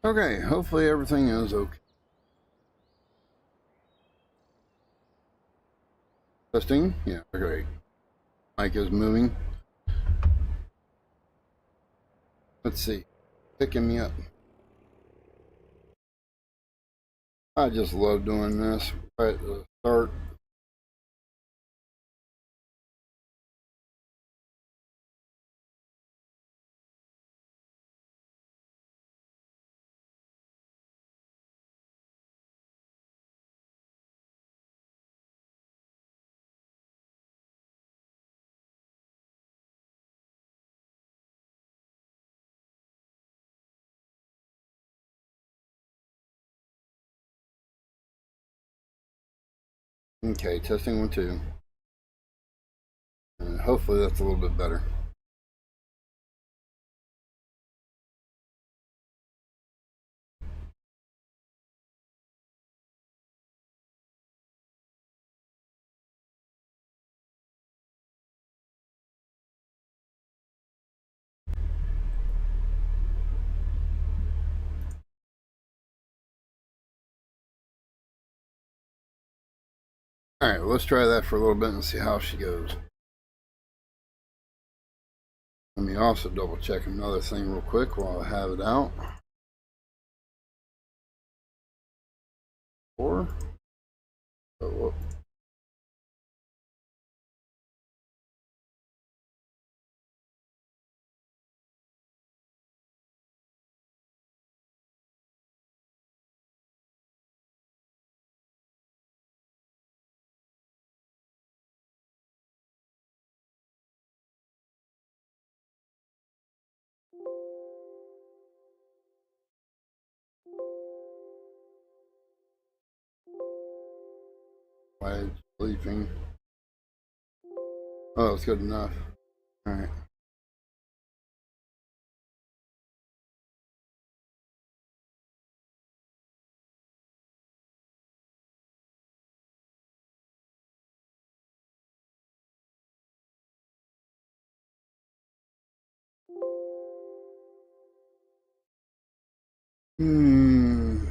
Okay, hopefully everything is okay. Testing? Yeah, great. Mic is moving. Let's see. Picking me up. I just love doing this right at the start. Okay, testing 1, 2. And hopefully that's a little bit better. Alright, let's try that for a little bit and see how she goes. Let me also double check another thing real quick while I have it out. 4. Oh, whoop. Why is sleeping? Oh, it's good enough. Alright. Hmm.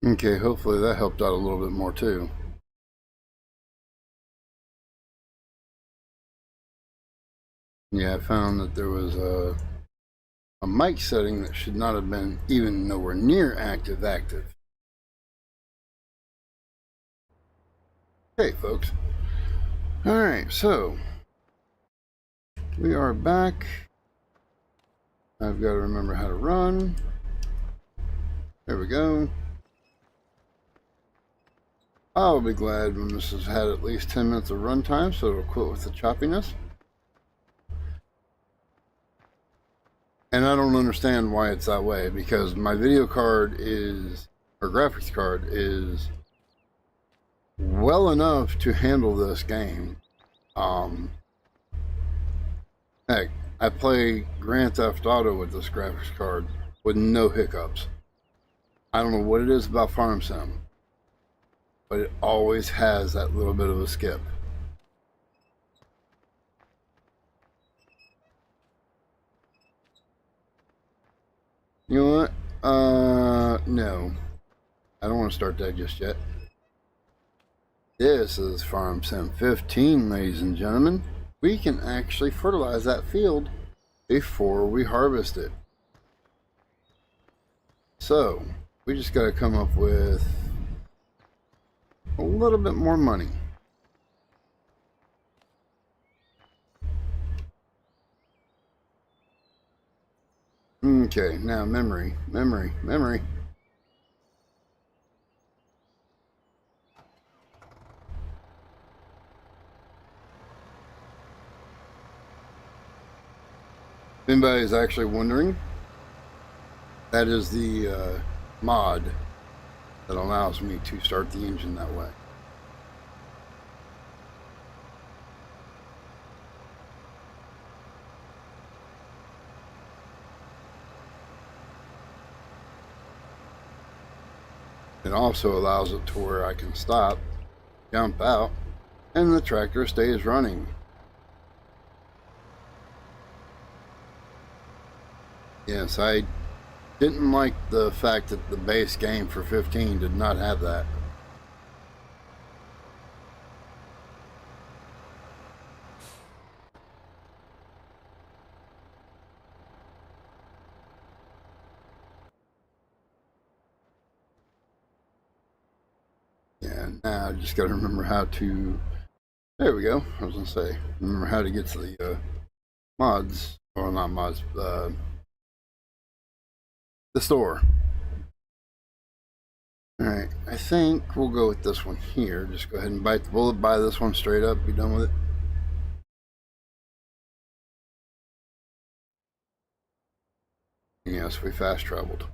Okay, hopefully that helped out a little bit more too. Yeah, I found that there was a mic setting that should not have been even nowhere near active. Okay, folks. Alright, so we are back. I've got to remember how to run. There we go. I'll be glad when this has had at least 10 minutes of runtime, so it'll quit with the choppiness. And I don't understand why it's that way, because my video card is, or graphics card is well enough to handle this game. Heck, I play Grand Theft Auto with this graphics card with no hiccups. I don't know what it is about Farm Sim, but it always has that little bit of a skip. You know what? No. I don't want to start that just yet. This is Farm Sim 15, ladies and gentlemen. We can actually fertilize that field before we harvest it. So, we just got to come up with a little bit more money. Okay, now memory. If anybody is actually wondering, that is the mod that allows me to start the engine that way. It also allows it to where I can stop, jump out, and the tractor stays running. Yes, I didn't like the fact that the base game for 15 did not have that. Yeah, now I just got to remember how to. There we go. I was gonna say, remember how to get to the mods, or not mods, the store. Alright, I think we'll go with this one here. Just go ahead and bite the bullet, buy this one straight up, be done with it. Yes, we fast traveled.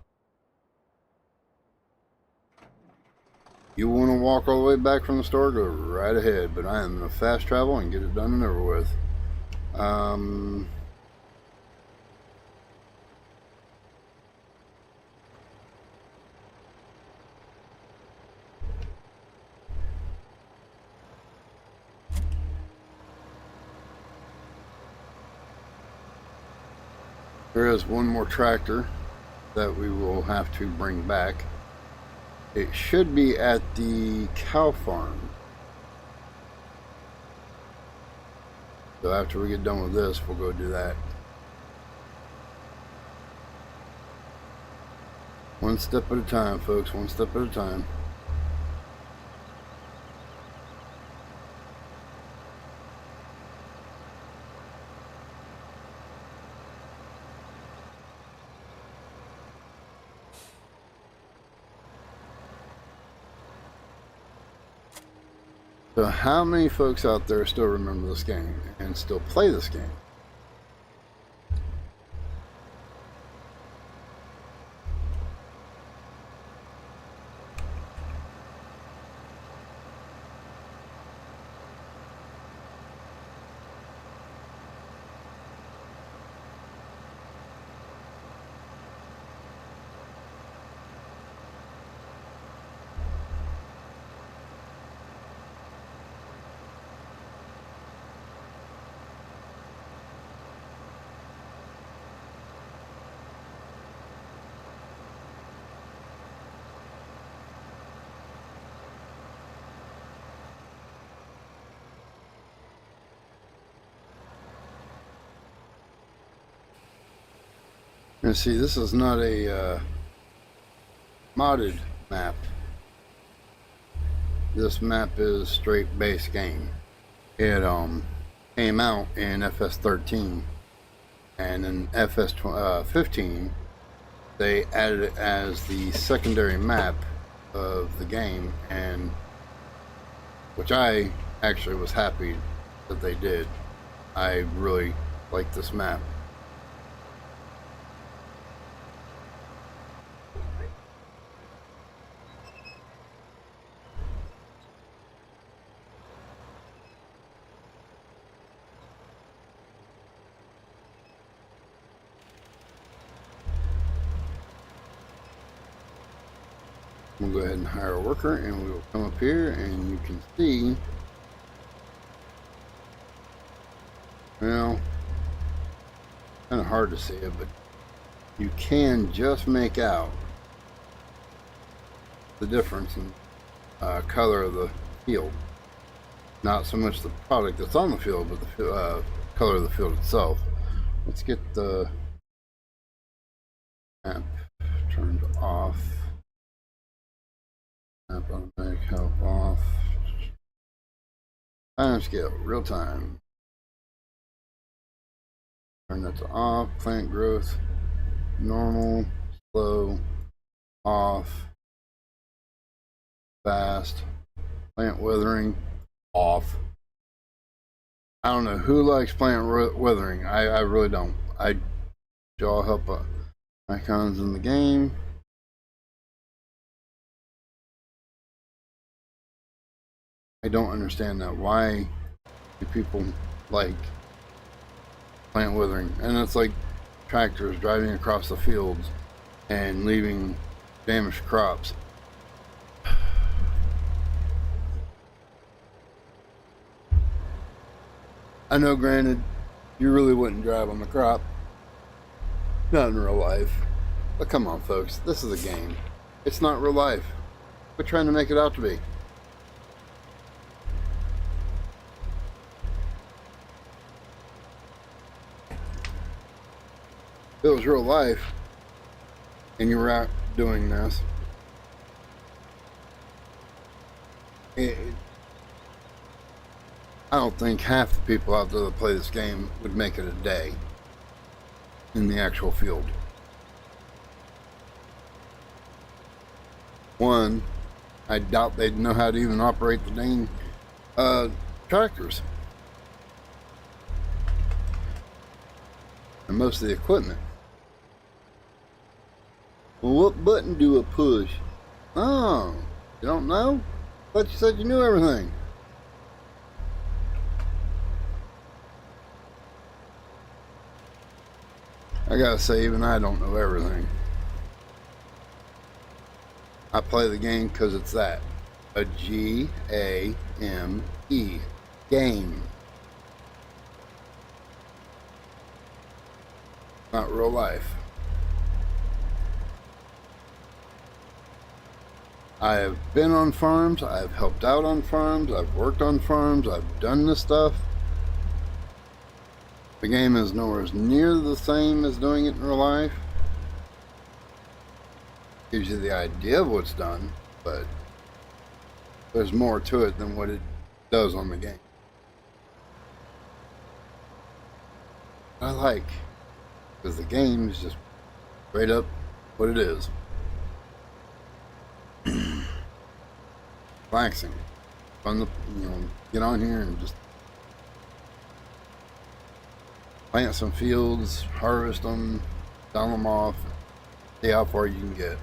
You want to walk all the way back from the store, go right ahead, but I am going to fast travel and get it done and over with. There is one more tractor that we will have to bring back. It should be at the cow farm. So after we get done with this, we'll go do that. One step at a time, folks, one step at a time. So how many folks out there still remember this game and still play this game? And see, this is not a modded map. This map is straight base game. It came out in FS13, and in FS15 they added it as the secondary map of the game, and which I actually was happy that they did. I really like this map. We'll go ahead and hire a worker, and we will come up here, and you can see, well, kind of hard to see it, but you can just make out the difference in color of the field. Not so much the product that's on the field, but the color of the field itself. Let's get the map turned off. Map automatic help off. Time scale, real time. Turn that to off. Plant growth, normal, slow, off, fast. Plant weathering, off. I don't know who likes plant weathering. I really don't. I draw help icons in the game. I don't understand that. Why do people like plant weathering? And it's like tractors driving across the fields and leaving damaged crops. I know, granted, you really wouldn't drive on the crop. Not in real life. But come on, folks. This is a game. It's not real life. We're trying to make it out to be. If it was real life and you were out doing this, I don't think half the people out there that play this game would make it a day in the actual field. One, I doubt they'd know how to even operate the dang tractors and most of the equipment. Well, what button do I push? Oh, you don't know? I thought you said you knew everything. I gotta say, even I don't know everything. I play the game because it's that. A G-A-M-E. Game. Not real life. I have been on farms, I've helped out on farms, I've worked on farms, I've done this stuff. The game is nowhere near the same as doing it in real life. Gives you the idea of what's done, but there's more to it than what it does on the game. I like, because the game is just straight up what it is. Relaxing. Fun to, get on here and just plant some fields, harvest them, down them off, see how far you can get.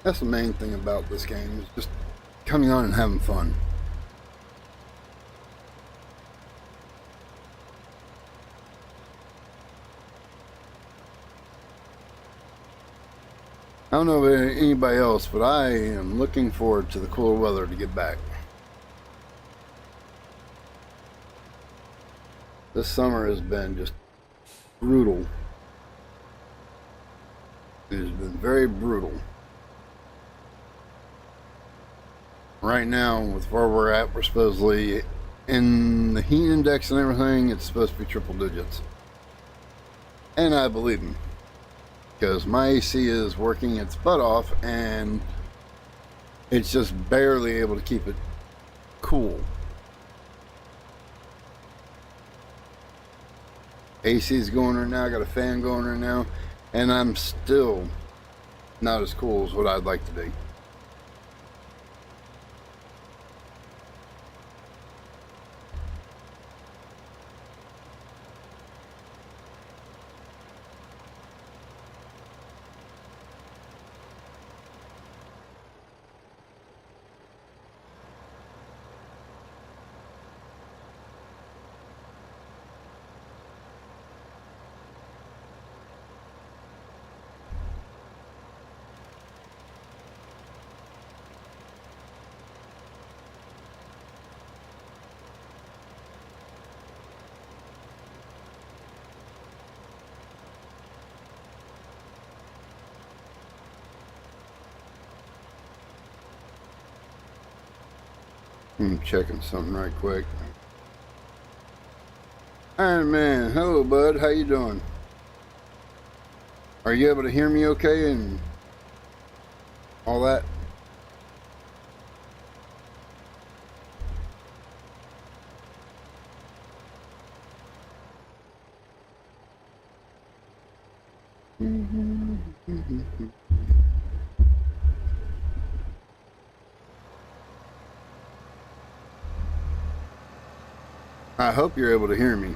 That's the main thing about this game, is just coming on and having fun. I don't know about anybody else, but I am looking forward to the cooler weather to get back. This summer has been just brutal. It has been very brutal. Right now, with where we're at, we're supposedly in the heat index and everything, it's supposed to be triple digits. And I believe him, because my AC is working its butt off and it's just barely able to keep it cool. AC is going right now, I got a fan going right now, and I'm still not as cool as what I'd like to be. I'm checking something right quick. Iron Man, hello bud, how you doing? Are you able to hear me okay and all that? I hope you're able to hear me.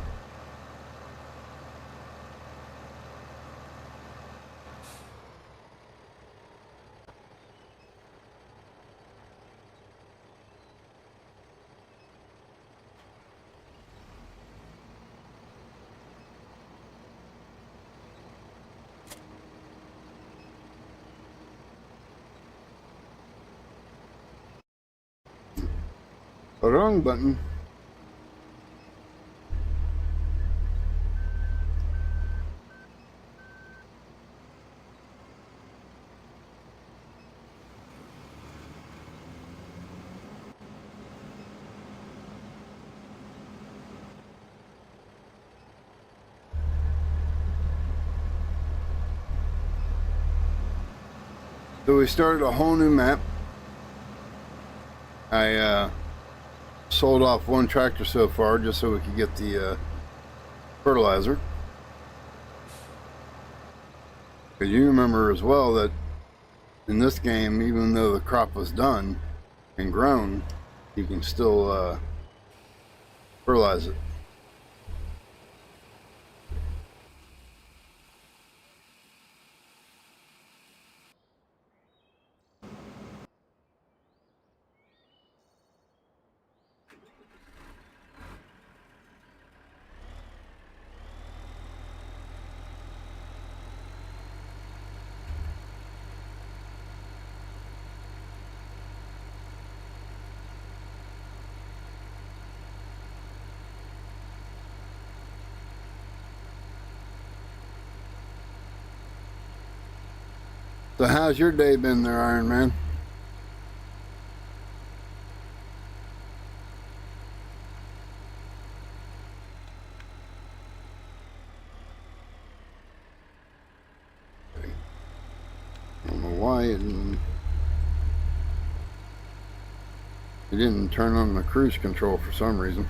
The wrong button. So we started a whole new map. I sold off one tractor so far just so we could get the fertilizer. Because you remember as well that in this game, even though the crop was done and grown, you can still fertilize it. So how's your day been there, Iron Man? I don't know why it didn't turn on the cruise control for some reason.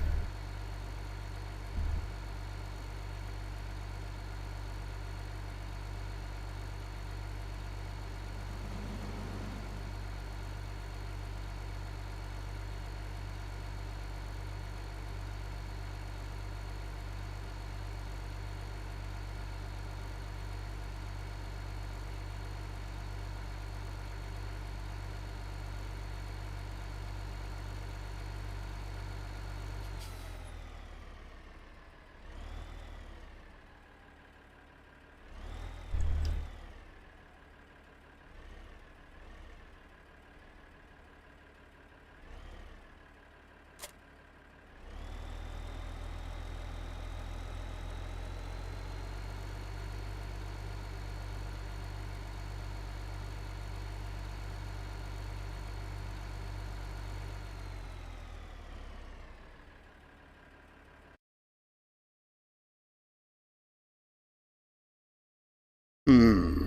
Hmm.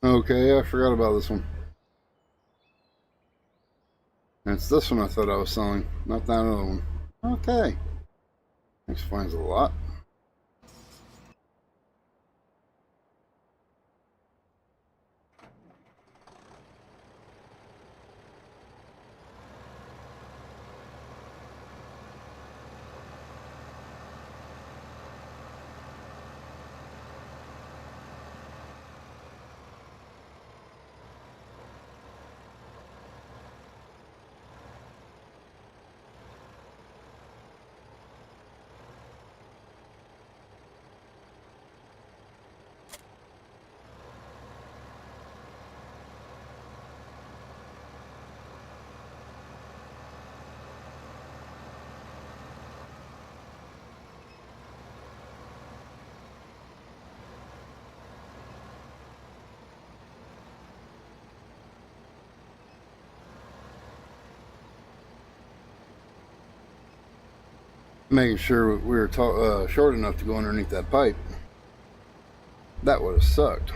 Okay, I forgot about this one. It's this one I thought I was selling, not that other one. Okay. Explains a lot. Making sure we were short enough to go underneath that pipe. That would have sucked.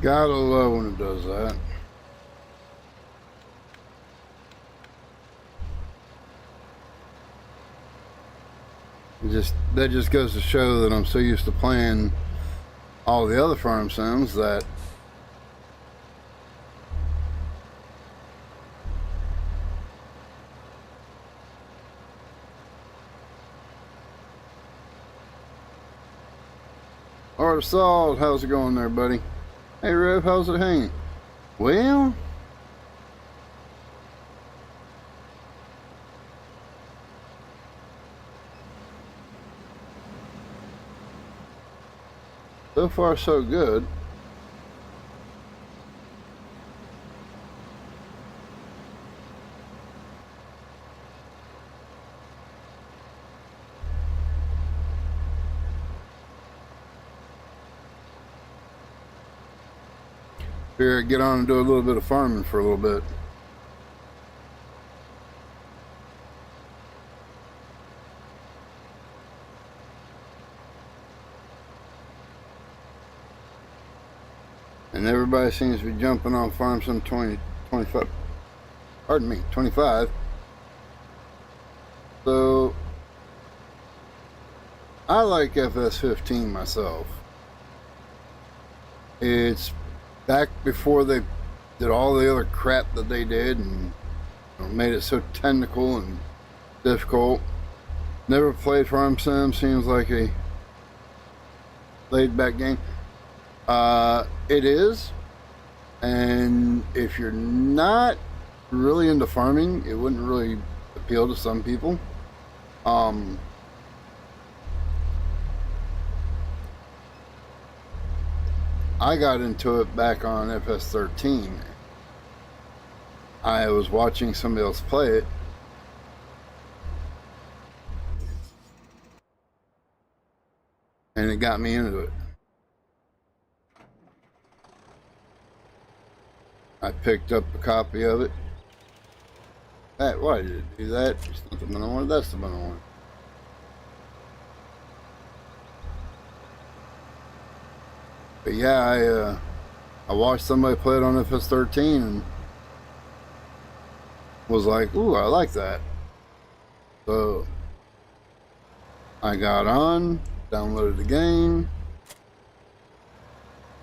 Gotta love when it does that. That just goes to show that I'm so used to playing all the other farm sims that Art Salt, how's it going there, buddy? Hey Rev, how's it hanging? Well, so far so good. Here, get on and do a little bit of farming for a little bit. And everybody seems to be jumping on Farm Sim 25. Pardon me, 25. So I like FS15 myself. It's back before they did all the other crap that they did and made it so technical and difficult. Never played Farm Sim. Seems like a laid back game. It is. And if you're not really into farming, it wouldn't really appeal to some people. I got into it back on FS13. I was watching somebody else play it. And it got me into it. I picked up a copy of it. Why did it do that? It's not the one I wanted, that's the one I wanted. But yeah, I watched somebody play it on FS13 and was like, ooh, I like that. So I got on, downloaded the game,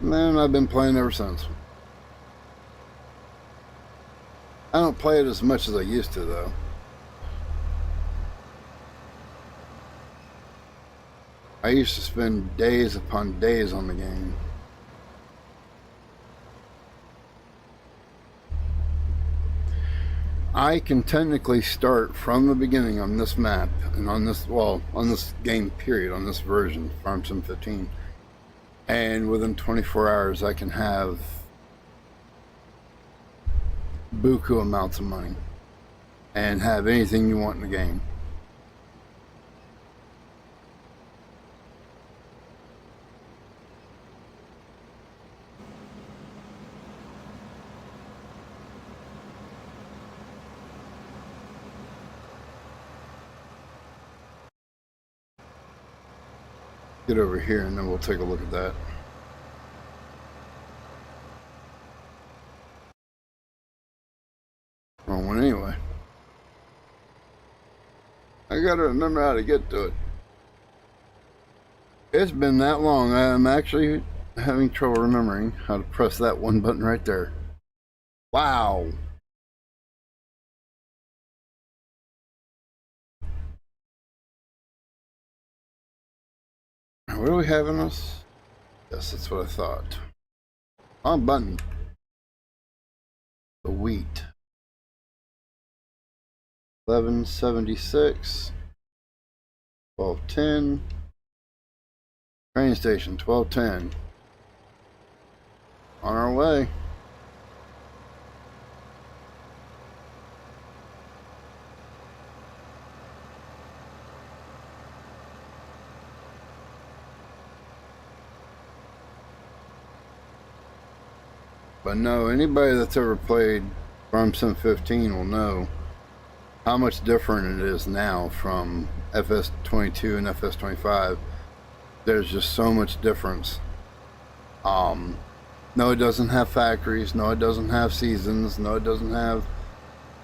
and then I've been playing ever since. I don't play it as much as I used to, though. I used to spend days upon days on the game. I can technically start from the beginning on this map and on this, well, on this game period, on this version, Farm Sim 15. And within 24 hours, I can have buku amounts of money and have anything you want in the game. Get over here and then we'll take a look at that. Wrong one anyway. I gotta remember how to get to it. It's been that long, I'm actually having trouble remembering how to press that one button right there. Wow. What do we have in us? Yes, that's what I thought. On button. The wheat. 1176. 1210. Train station, 1210. On our way. But no, anybody that's ever played Farm Sim 15 will know how much different it is now from FS22 and FS25. There's just so much difference. No, it doesn't have factories. No, it doesn't have seasons. No, it doesn't have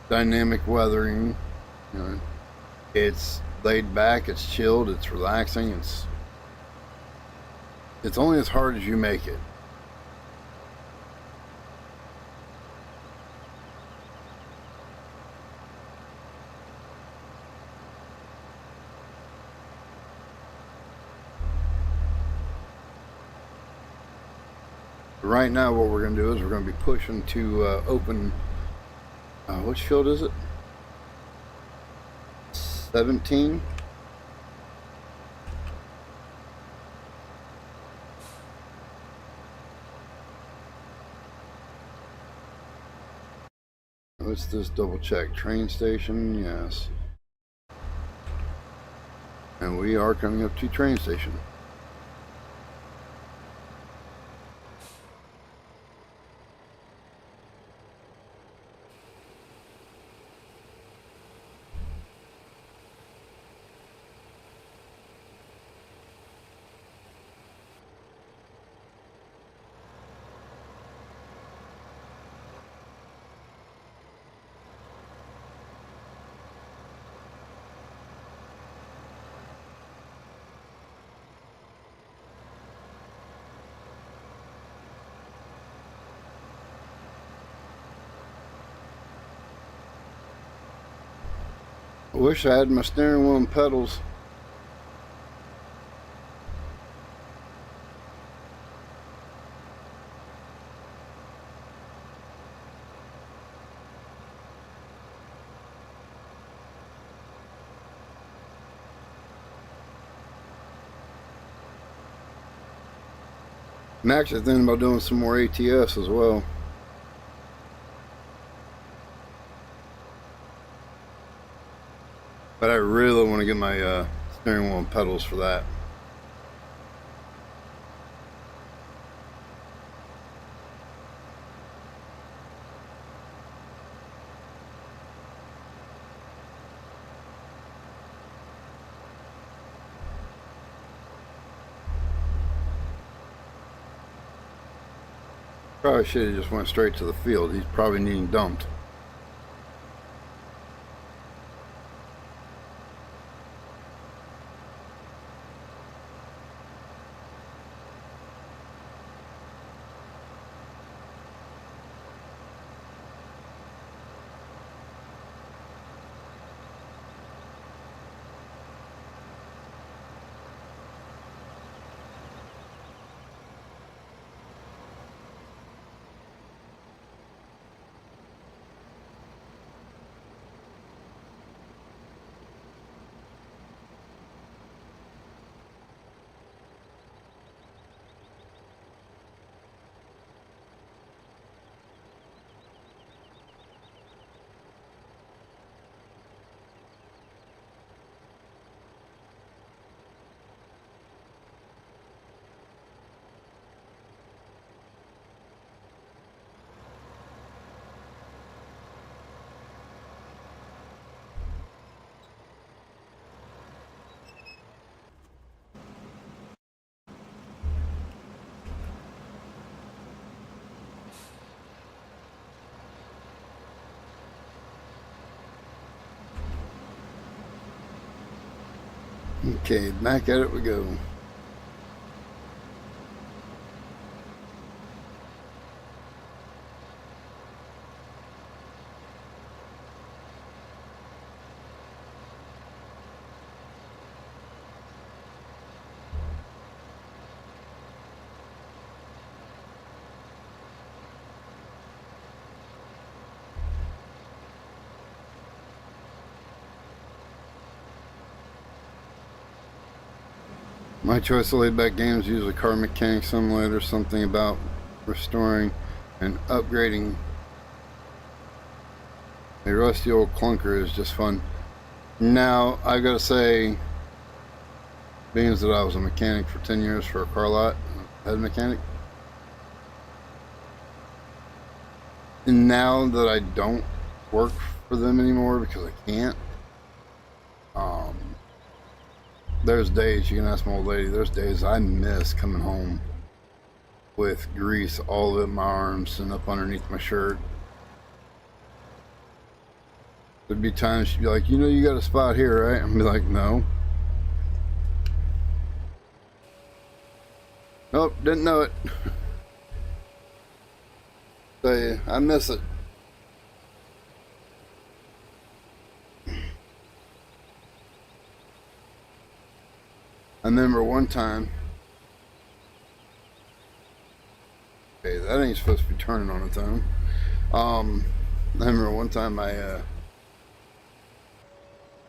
dynamic weathering. You know, it's laid back. It's chilled. It's relaxing. It's only as hard as you make it. Right now what we're going to do is we're going to be pushing to open, which field is it? 17? Let's just double check. Train station, yes. And we are coming up to train station. I wish I had my steering wheel and pedals. I'm actually thinking about doing some more ATS as well. But I really want to get my steering wheel and pedals for that. Probably should have just went straight to the field. He's probably needing dumped. Okay, back at it we go. My choice of laid back games, usually Car Mechanic Simulator, something about restoring and upgrading a rusty old clunker is just fun. Now, I gotta say, being that I was a mechanic for 10 years for a car lot, head mechanic, and now that I don't work for them anymore because I can't, there's days, you can ask my old lady, there's days I miss coming home with grease all in my arms and up underneath my shirt. There'd be times she'd be like, you know you got a spot here, right? I'd be like, no. Nope, didn't know it. Tell you, I miss it. I remember one time, okay, that ain't supposed to be turning on its own. I remember one time I had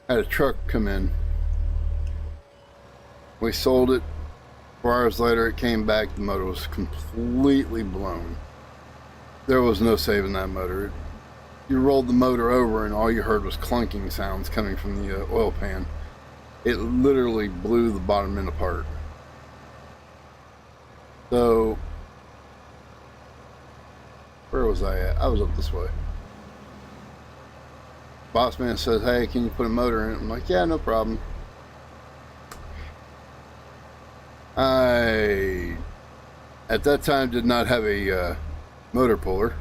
a truck come in. We sold it. 4 hours later, it came back. The motor was completely blown. There was no saving that motor. You rolled the motor over and all you heard was clunking sounds coming from the oil pan. It literally blew the bottom end apart. So, where was I at? I was up this way. Boss man says, hey, can you put a motor in it? I'm like, yeah, no problem. I, at that time, did not have a motor puller.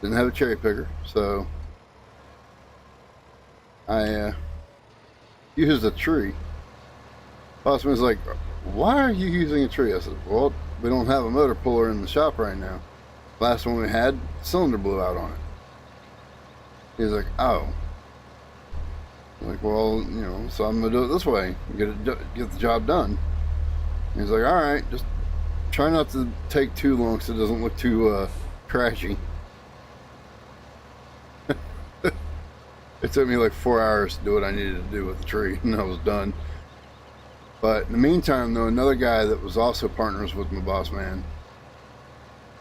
Didn't have a cherry picker, so I used a tree. Bossman's like, why are you using a tree? I said, well, we don't have a motor puller in the shop right now. Last one we had, cylinder blew out on it. He's like, oh. Like, well, you know, so I'm gonna do it this way, get the job done. And he's like, all right, just try not to take too long so it doesn't look too trashy. It took me like 4 hours to do what I needed to do with the tree, and I was done. But in the meantime, though, another guy that was also partners with my boss man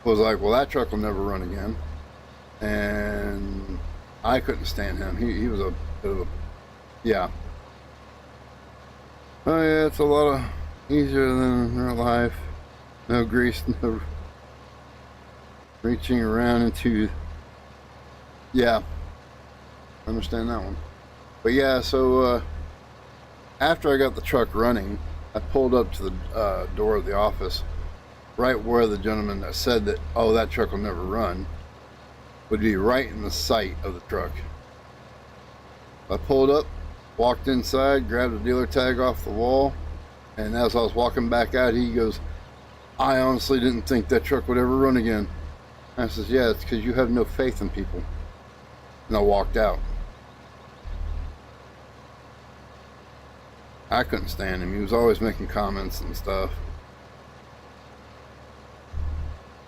was like, well, that truck will never run again. And I couldn't stand him. He was a bit of a, yeah. Oh, yeah, it's a lot of easier than real life. No grease, no reaching around into, yeah. Understand that one. But yeah, so after I got the truck running, I pulled up to the door of the office, right where the gentleman that said that, oh, that truck will never run, would be right in the sight of the truck. I pulled up, walked inside, grabbed a dealer tag off the wall, and as I was walking back out, he goes, I honestly didn't think that truck would ever run again. I says, yeah, it's because you have no faith in people. And I walked out. I couldn't stand him. He was always making comments and stuff.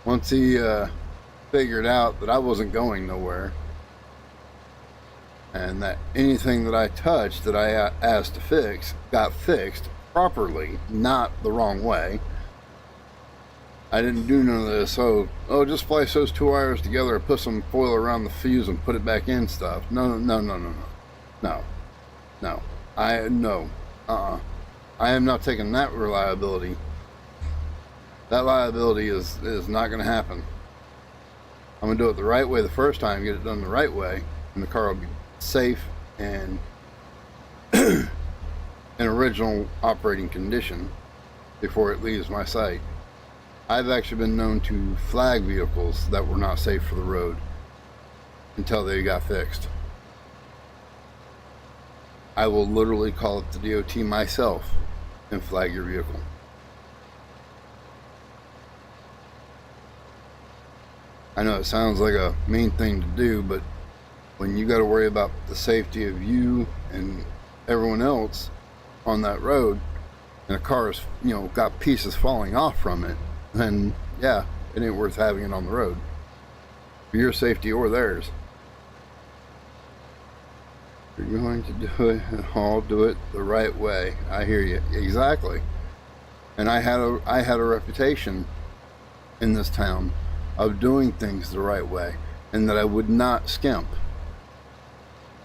Once he figured out that I wasn't going nowhere, and that anything that I touched that I asked to fix got fixed properly, not the wrong way. I didn't do none of this. Oh, just splice those two wires together, put some foil around the fuse and put it back in stuff. No. I am not taking that reliability. That liability is not going to happen. I'm going to do it the right way the first time, get it done the right way, and the car will be safe and in original operating condition before it leaves my site. I've actually been known to flag vehicles that were not safe for the road until they got fixed. I will literally call up the DOT myself and flag your vehicle. I know it sounds like a mean thing to do, but when you got to worry about the safety of you and everyone else on that road, and a car's, you know, got pieces falling off from it, then yeah, it ain't worth having it on the road for your safety or theirs. If you're going to do it, I'll do it the right way. I hear you exactly. And I had a reputation in this town of doing things the right way, and that I would not skimp.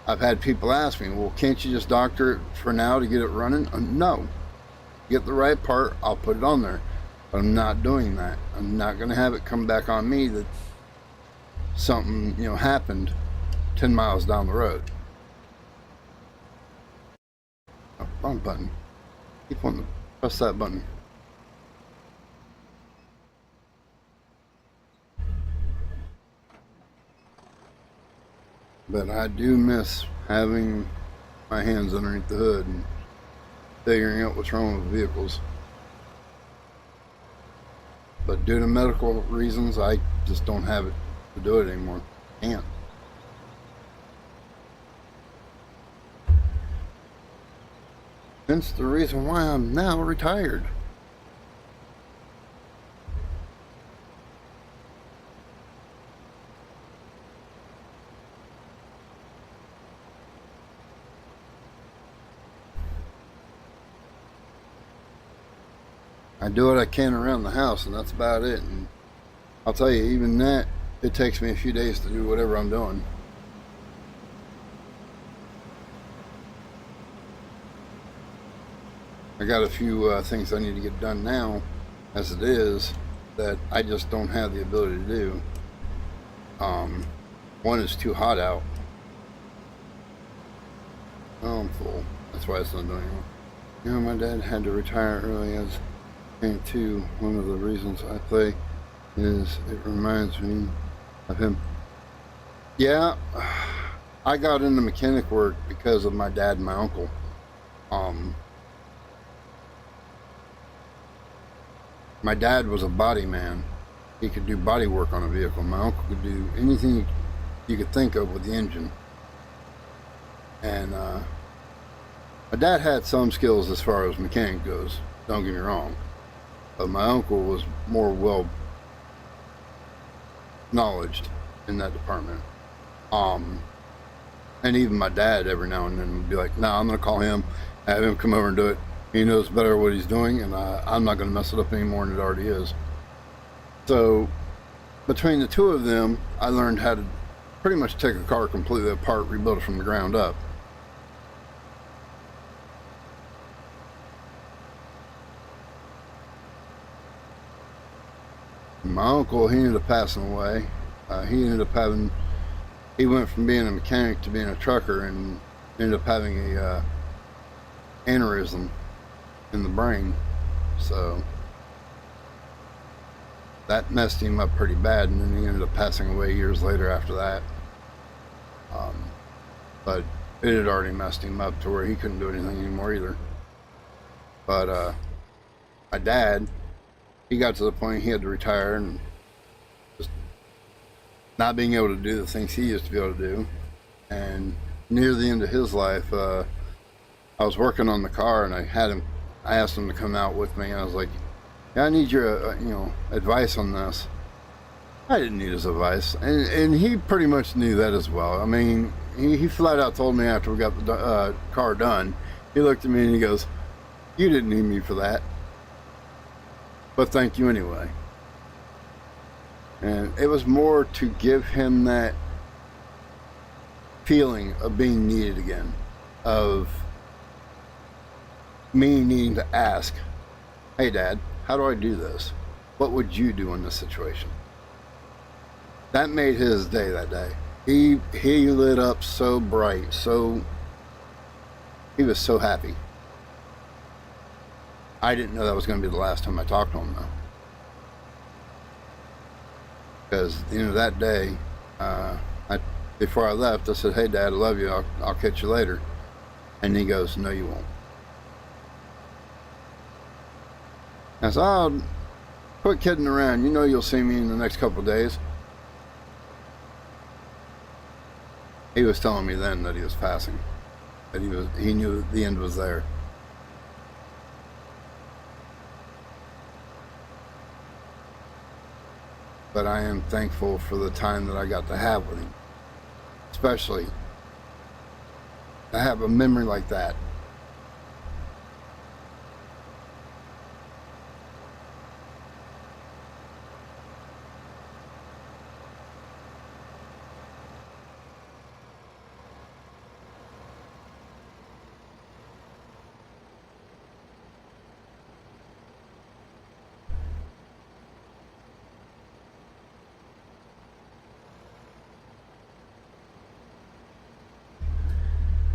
I've had people ask me, well, can't you just doctor it for now to get it running? No. Get the right part, I'll put it on there. But I'm not doing that. I'm not going to have it come back on me that something, you know, happened 10 miles down the road. Oh, wrong button. Keep on the, press that button. But I do miss having my hands underneath the hood and figuring out what's wrong with vehicles. But due to medical reasons, I just don't have it to do it anymore. Can't. Hence the reason why I'm now retired. I do what I can around the house, and that's about it. And I'll tell you, even that, it takes me a few days to do whatever I'm doing. I got a few things I need to get done now, as it is, that I just don't have the ability to do. One is too hot out. Oh, I'm full. That's why it's not doing it. You know, my dad had to retire early as too. One of the reasons I play is it reminds me of him. Yeah, I got into mechanic work because of my dad and my uncle. My dad was a body man. He could do body work on a vehicle. My uncle could do anything you could think of with the engine. And My dad had some skills as far as mechanic goes, don't get me wrong, but my uncle was more well knowledged in that department. And even my dad every now and then would be like, "Nah, I'm gonna call him, have him come over and do it. He knows better what he's doing, and I'm not gonna mess it up any more than it already is." So between the two of them, I learned how to pretty much take a car completely apart, rebuild it from the ground up. My uncle, he ended up passing away. He went from being a mechanic to being a trucker and ended up having a aneurysm in the brain. So that messed him up pretty bad, and then he ended up passing away years later after that. But it had already messed him up to where he couldn't do anything anymore either. But my dad, he got to the point he had to retire, and just not being able to do the things he used to be able to do. And near the end of his life, I was working on the car, and I asked him to come out with me, and I was like, "Yeah, I need your advice on this." I didn't need his advice, and he pretty much knew that as well. I mean, he flat out told me after we got the car done, he looked at me and he goes, "You didn't need me for that, but thank you anyway." And it was more to give him that feeling of being needed again, of me needing to ask, "Hey Dad, how do I do this? What would you do in this situation?" That made his day that day. He lit up so bright, he was so happy. I didn't know that was going to be the last time I talked to him though. Because that day, before I left, I said, "Hey Dad, I love you, I'll catch you later." And he goes, "No you won't." I said, "Oh, quit kidding around. You'll see me in the next couple of days." He was telling me then that he was passing, that he knew the end was there. But I am thankful for the time that I got to have with him, especially to have a memory like that.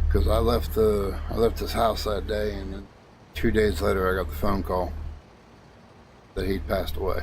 Because I left his house that day, and then 2 days later I got the phone call that he'd passed away.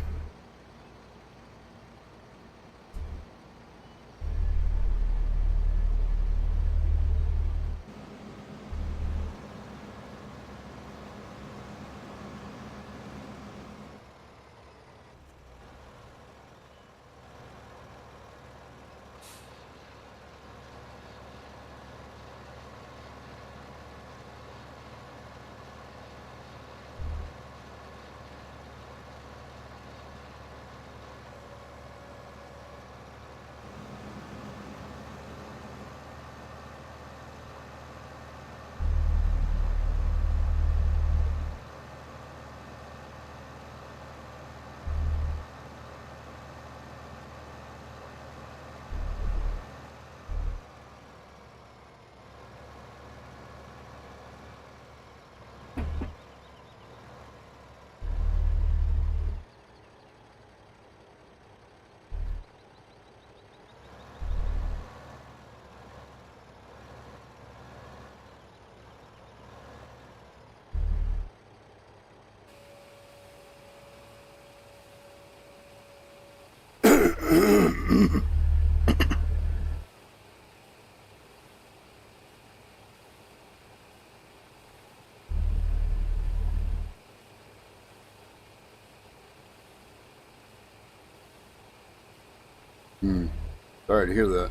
Sorry to hear that.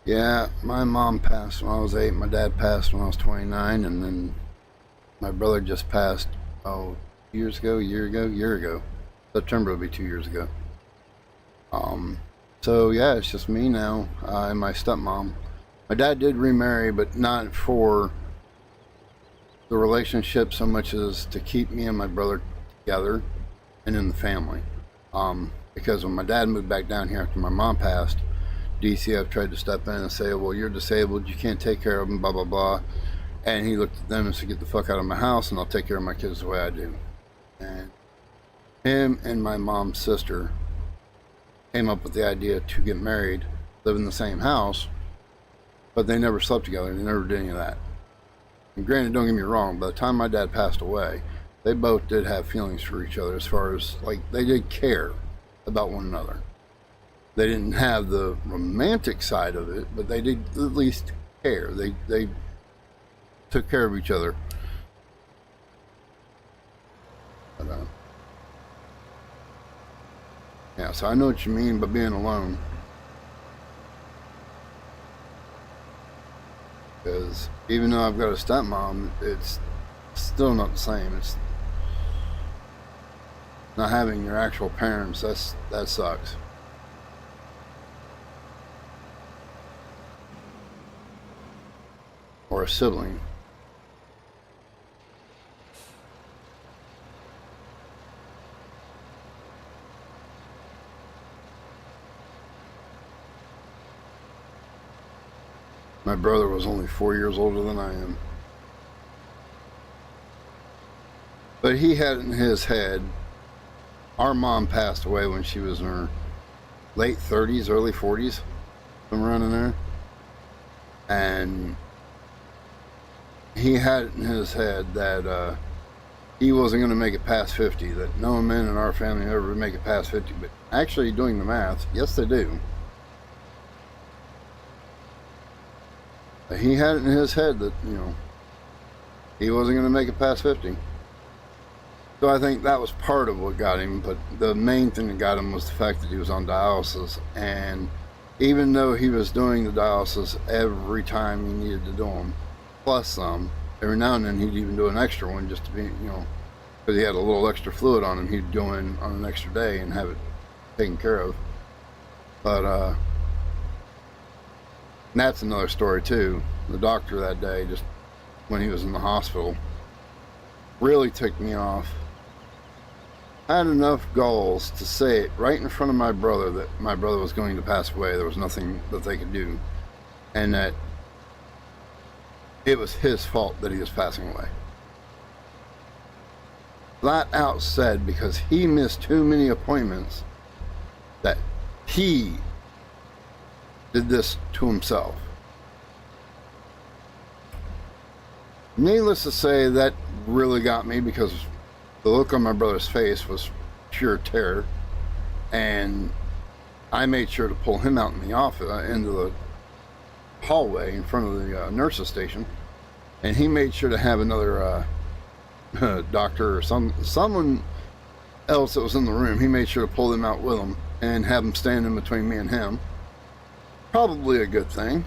Yeah, my mom passed when I was 8. My dad passed when I was 29, and then my brother just passed, years ago, year ago. September will be 2 years ago. So yeah, it's just me now, and my stepmom. My dad did remarry, but not for the relationship so much as to keep me and my brother together and in the family. Because when my dad moved back down here after my mom passed, DCF tried to step in and say, well, you're disabled, you can't take care of them, blah, blah, blah. And he looked at them and said, get the fuck out of my house and I'll take care of my kids the way I do. And him and my mom's sister came up with the idea to get married, live in the same house, but they never slept together. They never did any of that. And granted, don't get me wrong, by the time my dad passed away, they both did have feelings for each other, as far as, like, they did care about one another. They didn't have the romantic side of it, but they did at least care. They took care of each other. But, yeah, so I know what you mean by being alone. Because even though I've got a stepmom, it's still not the same. It's not having your actual parents. That sucks. Or a sibling. My brother was only 4 years older than I am. But he had in his head, our mom passed away when she was in her late 30s, early 40s, somewhere around in there. And he had it in his head that he wasn't going to make it past 50, that no man in our family ever would make it past 50. But actually, doing the math, yes, they do. He had it in his head that, he wasn't going to make it past 50. So I think that was part of what got him, but the main thing that got him was the fact that he was on dialysis. And even though he was doing the dialysis every time he needed to do them, plus some, every now and then he'd even do an extra one just to be, because he had a little extra fluid on him, he'd go in on an extra day and have it taken care of. But, and that's another story too. The doctor that day, just when he was in the hospital, really ticked me off. I had enough galls to say it right in front of my brother that my brother was going to pass away. There was nothing that they could do. And that it was his fault that he was passing away. Flat out said, because he missed too many appointments, that he did this to himself. Needless to say, that really got me, because the look on my brother's face was pure terror, and I made sure to pull him out in the office, into the hallway in front of the nurse's station, and he made sure to have another doctor or someone else that was in the room. He made sure to pull them out with him and have them stand in between me and him. Probably a good thing,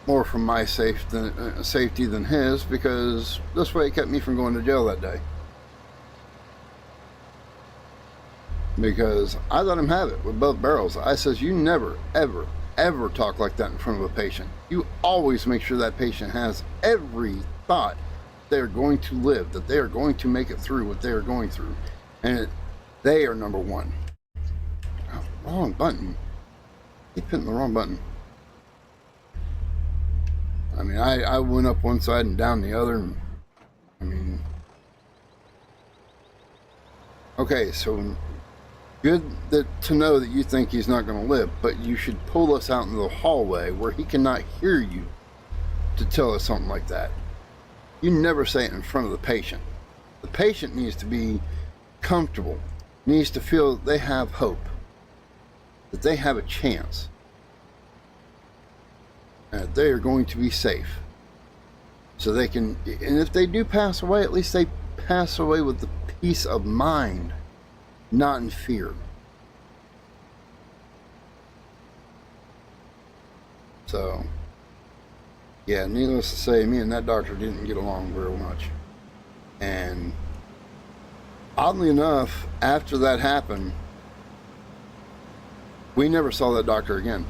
more for my safety than his, because this way it kept me from going to jail that day. Because I let him have it with both barrels. I says, you never, ever, ever talk like that in front of a patient. You always make sure that patient has every thought they're going to live, that they are going to make it through what they are going through. And they are number one. Oh, wrong button. Keep hitting the wrong button. I mean, I went up one side and down the other. And, I mean, okay, so good to know that you think he's not going to live, but you should pull us out into the hallway where he cannot hear you to tell us something like that. You never say it in front of the patient. The patient needs to be comfortable, needs to feel that they have hope, that they have a chance, and that they are going to be safe. So they can, and if they do pass away, at least they pass away with the peace of mind, not in fear. So, yeah, needless to say, me and that doctor didn't get along very much. And oddly enough, after that happened, we never saw that doctor again.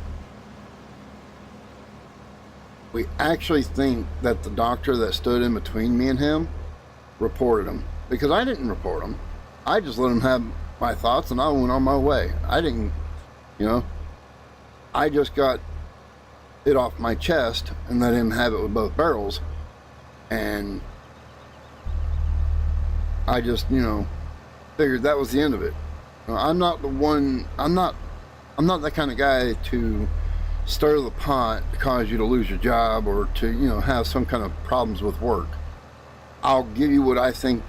We actually think that the doctor that stood in between me and him reported him, because I didn't report him. I just let him have my thoughts and I went on my way. I didn't, I just got it off my chest and let him have it with both barrels. And I just, figured that was the end of it. I'm not that kind of guy to stir the pot to cause you to lose your job or to, have some kind of problems with work. I'll give you what I think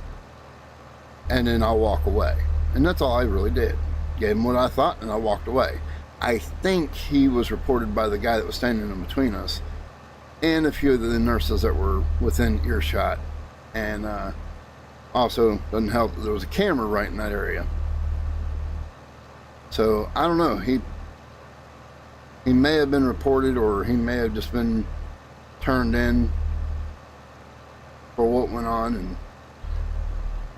and then I'll walk away. And that's all I really did. Gave him what I thought and I walked away. I think he was reported by the guy that was standing in between us and a few of the nurses that were within earshot. And also doesn't help that there was a camera right in that area. So I don't know. He may have been reported or he may have just been turned in for what went on,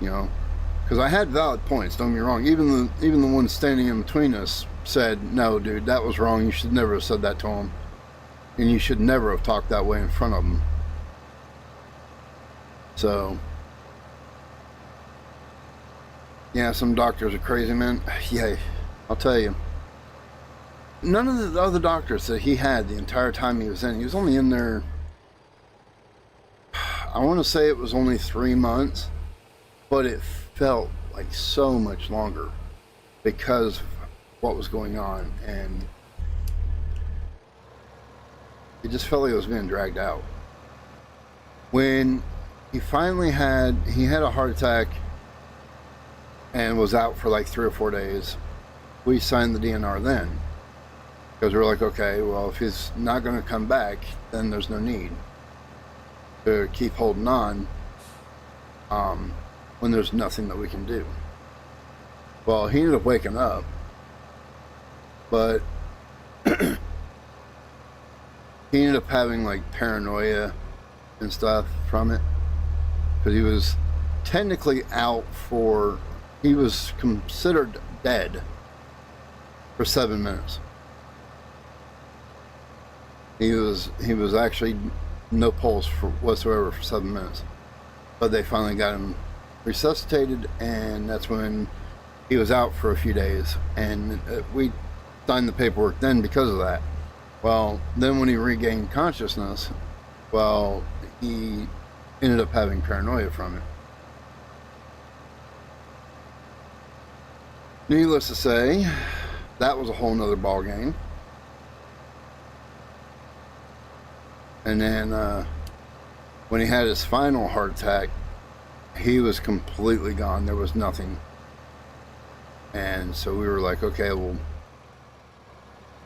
and because I had valid points, don't get me wrong. Even the one standing in between us said, no dude, that was wrong, you should never have said that to him, and you should never have talked that way in front of him. So yeah, some doctors are crazy, man. Yeah, I'll tell you, none of the other doctors that he had the entire time he was only in there, I want to say it was only 3 months, but it felt like so much longer because of what was going on, and it just felt like it was being dragged out. When he finally had a heart attack and was out for like 3 or 4 days, we signed the DNR then, because we're like, okay, well, if he's not going to come back, then there's no need to keep holding on when there's nothing that we can do. Well, he ended up waking up, but he ended up having like paranoia and stuff from it, because he was technically he was considered dead for 7 minutes. He was actually no pulse whatsoever for 7 minutes, but they finally got him resuscitated, and that's when he was out for a few days, and we signed the paperwork then because of that. Well, then when he regained consciousness, well, he ended up having paranoia from it. Needless to say, that was a whole nother ball game. And then when he had his final heart attack, he was completely gone. There was nothing. And so we were like, okay, well,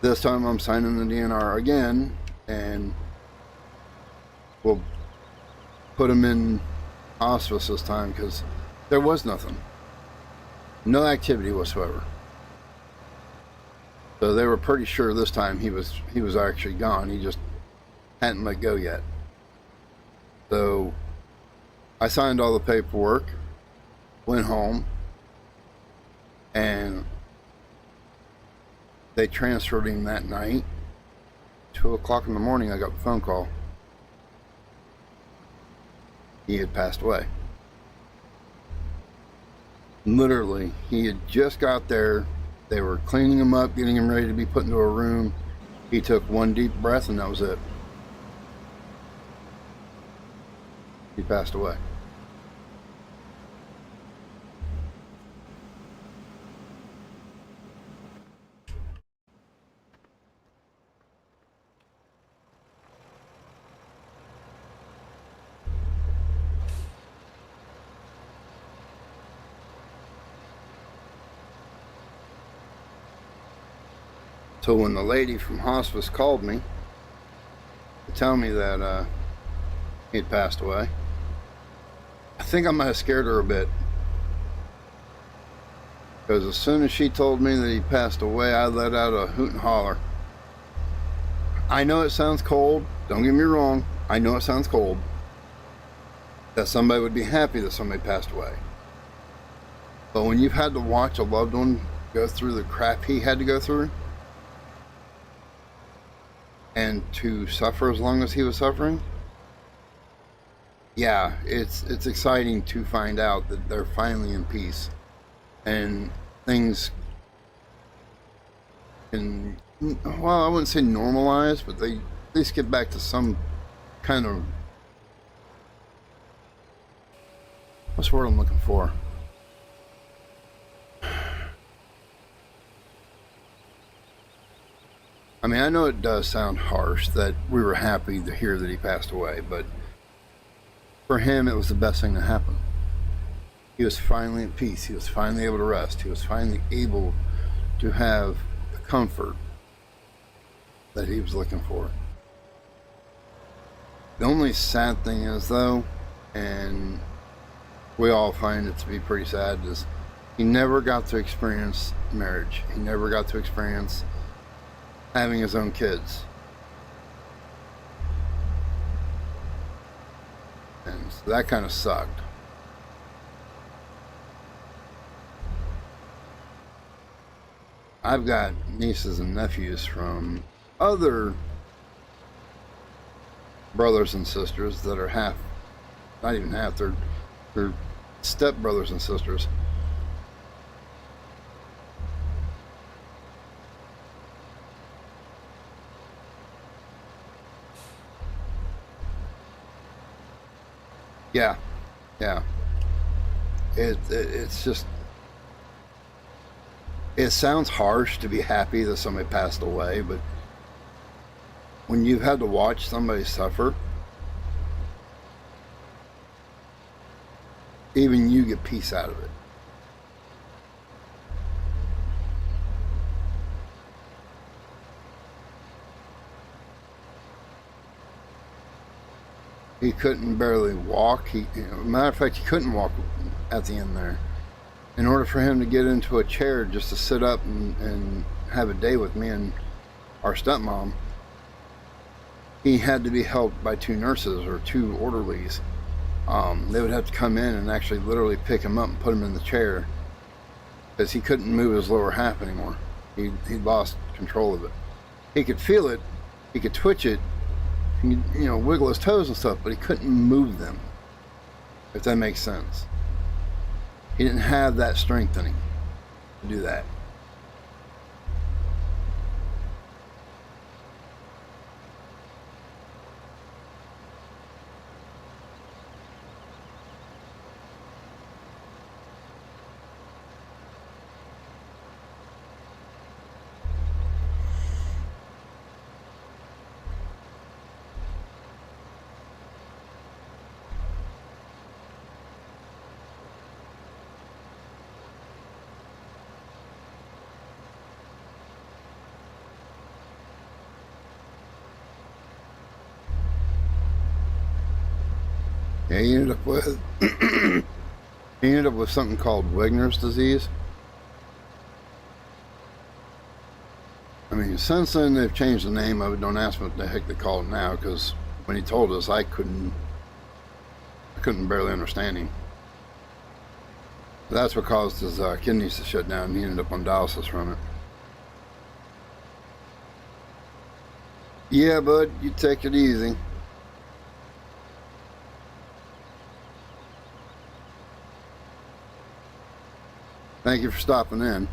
this time I'm signing the DNR again, and we'll put him in hospice this time, because there was nothing. No activity whatsoever. So they were pretty sure this time he was actually gone. He just hadn't let go yet. So I signed all the paperwork, went home, and they transferred him that night. 2 o'clock in the morning, I got the phone call. He had passed away. Literally, he had just got there. They were cleaning him up, getting him ready to be put into a room. He took one deep breath, and that was it. He passed away. So when the lady from hospice called me to tell me that he'd passed away, I think I might have scared her a bit. Because as soon as she told me that he passed away, I let out a hoot and holler. I know it sounds cold. Don't get me wrong. I know it sounds cold. That somebody would be happy that somebody passed away. But when you've had to watch a loved one go through the crap he had to go through, and to suffer as long as he was suffering, yeah, it's exciting to find out that they're finally in peace, and things can, well, I wouldn't say normalize, but they at least get back to some kind of, what's the word I'm looking for? I mean, I know it does sound harsh that we were happy to hear that he passed away, but for him, it was the best thing to happen. He was finally at peace. He was finally able to rest. He was finally able to have the comfort that he was looking for. The only sad thing is, though, and we all find it to be pretty sad, is he never got to experience marriage. He never got to experience having his own kids. And so that kind of sucked. I've got nieces and nephews from other brothers and sisters that are half, not even half, they're step brothers and sisters. Yeah, yeah. It's just, it sounds harsh to be happy that somebody passed away, but when you've had to watch somebody suffer, even you get peace out of it. He couldn't barely walk. Matter of fact, he couldn't walk at the end there. In order for him to get into a chair just to sit up and have a day with me and our stepmom, he had to be helped by two nurses or two orderlies. They would have to come in and actually literally pick him up and put him in the chair because he couldn't move his lower half anymore. He lost control of it. He could feel it, he could twitch it, he could, wiggle his toes and stuff, but he couldn't move them, if that makes sense. He didn't have that strength in him to do that. Yeah, he ended up with he ended up with something called Wegener's disease. I mean, since then they've changed the name of it. Don't ask what the heck they call it now, because when he told us, I couldn't barely understand him. That's what caused his kidneys to shut down, and he ended up on dialysis from it. Yeah, bud, you take it easy. Thank you for stopping in.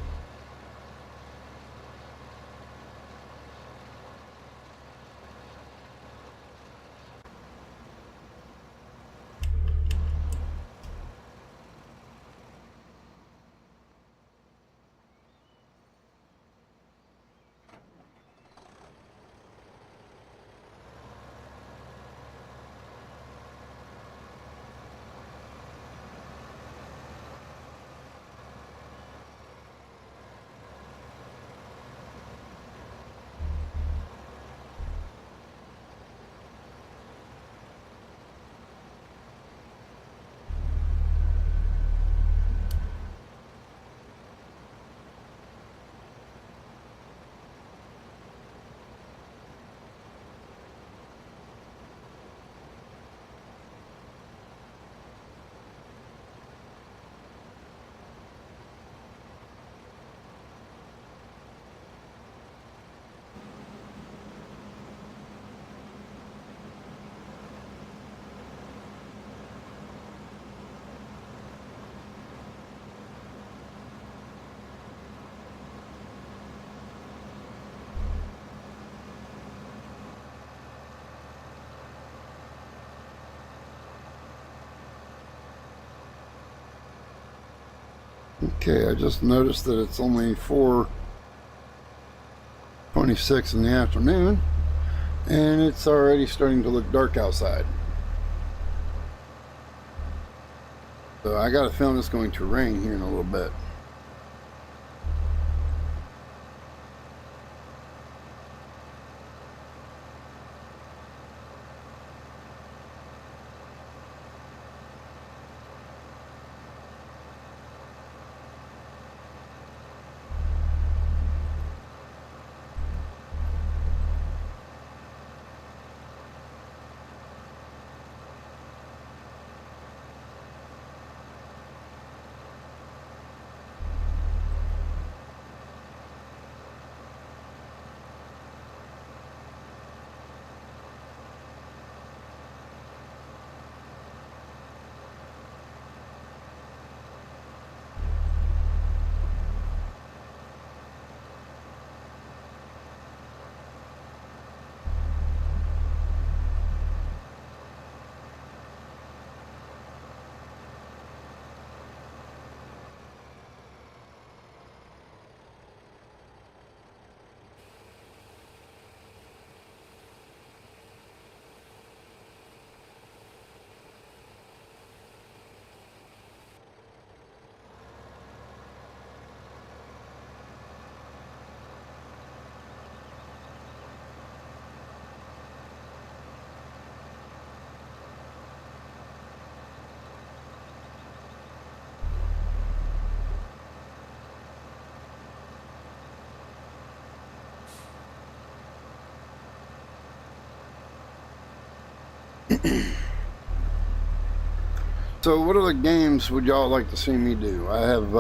Okay, I just noticed that it's only 4:26 in the afternoon, and it's already starting to look dark outside. So I got a feeling it's going to rain here in a little bit. So what other games would y'all like to see me do? I've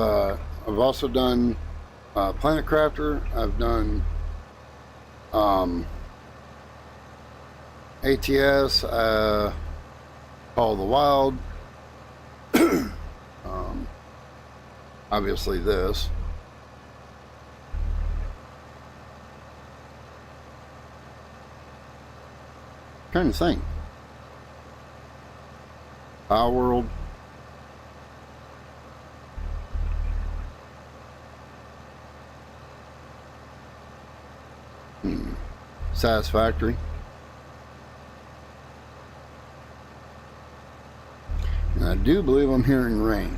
also done Planet Crafter. I've done ATS, Call of the Wild, obviously this. Trying to think. Our World. Satisfactory. And I do believe I'm hearing rain.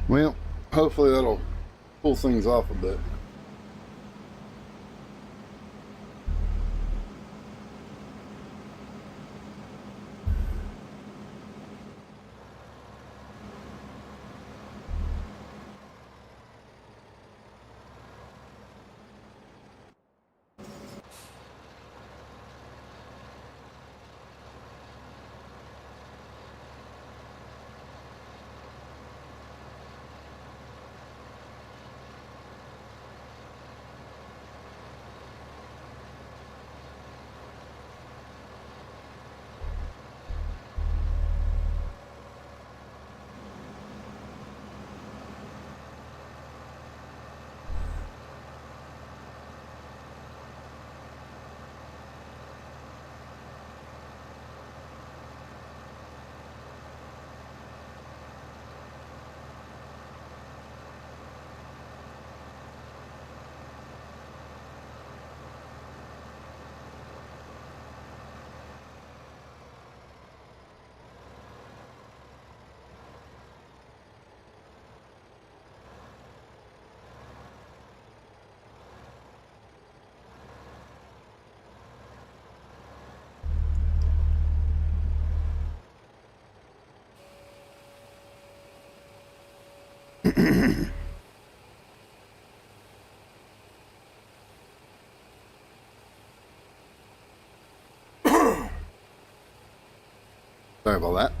Well, hopefully that'll pull things off a bit. Sorry about that.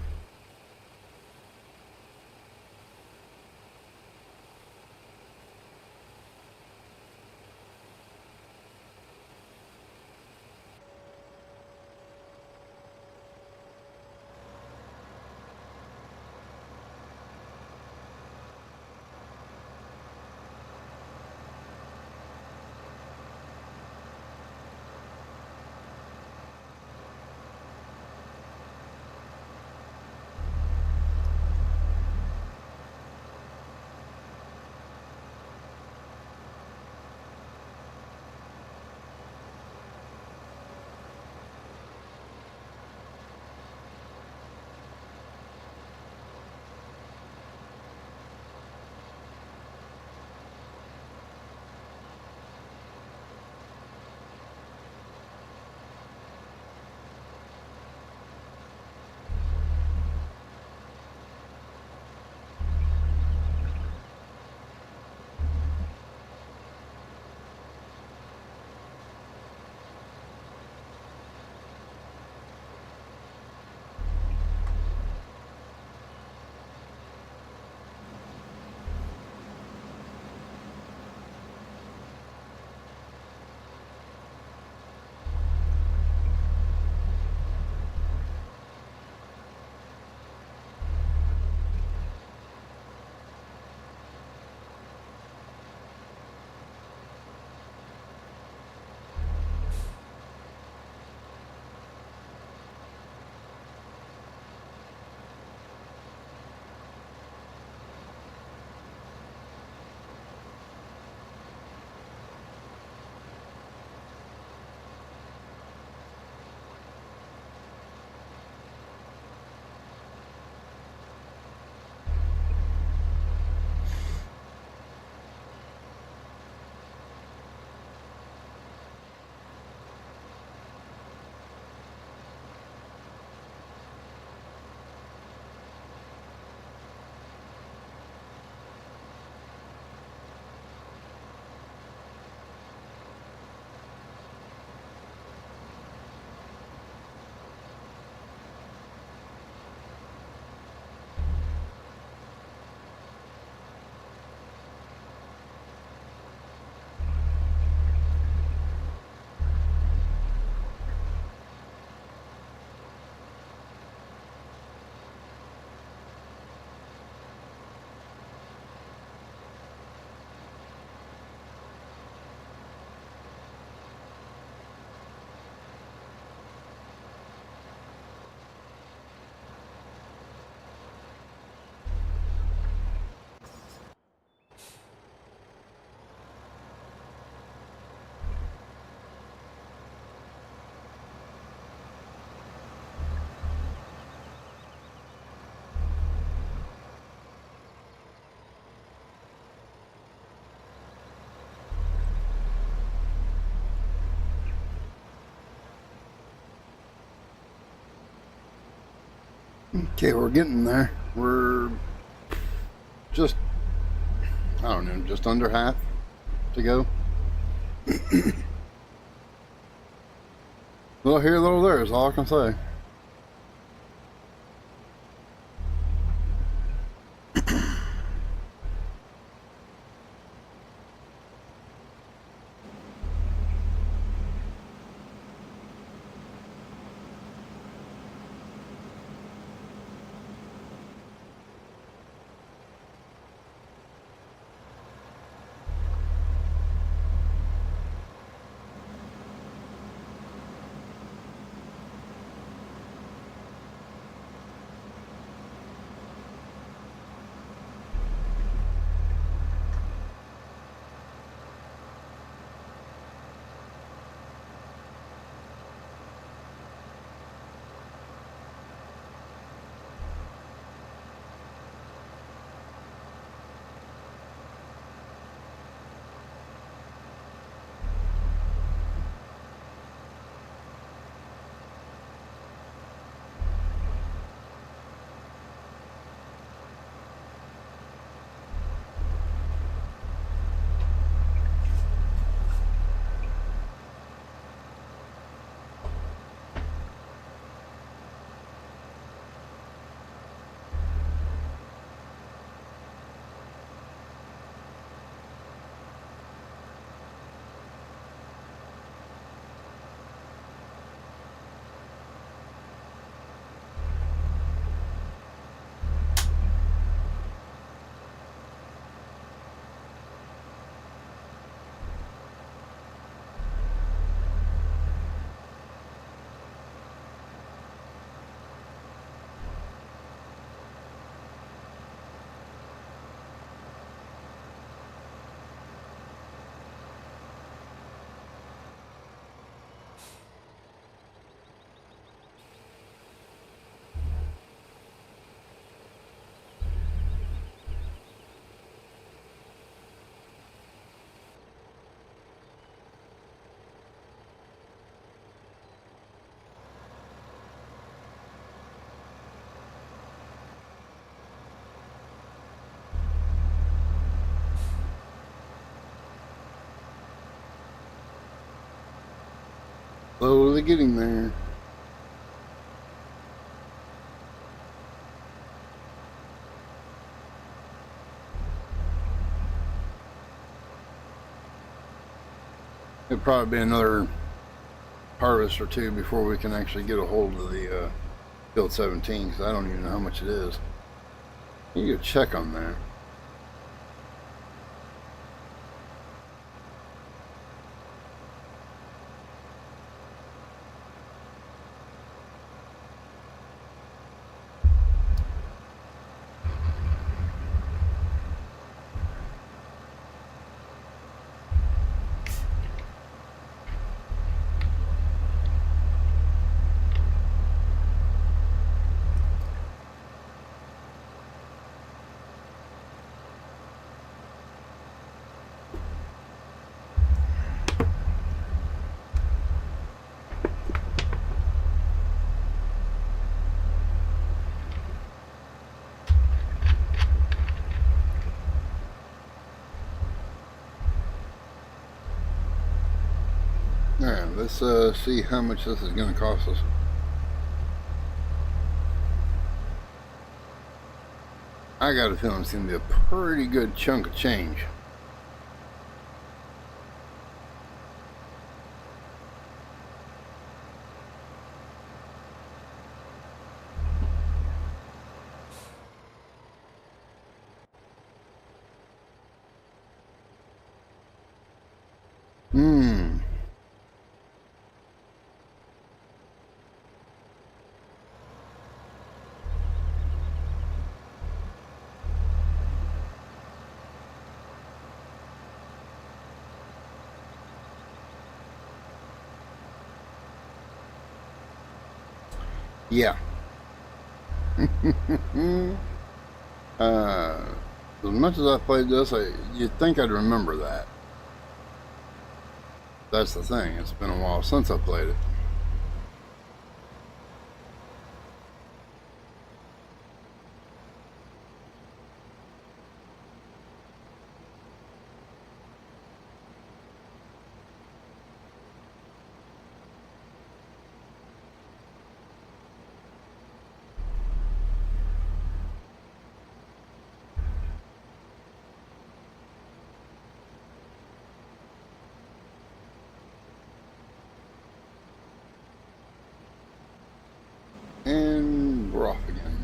Okay, we're getting there. We're just, I don't know, just under half to go. Little here, little there is all I can say. Slowly getting there. It'll probably be another harvest or two before we can actually get a hold of the Field 17, because I don't even know how much it is. You go check on that. Alright, let's see how much this is going to cost us. I got a feeling it's going to be a pretty good chunk of change. Yeah. As much as I played this, you'd think I'd remember that. That's the thing. It's been a while since I played it. And we're off again.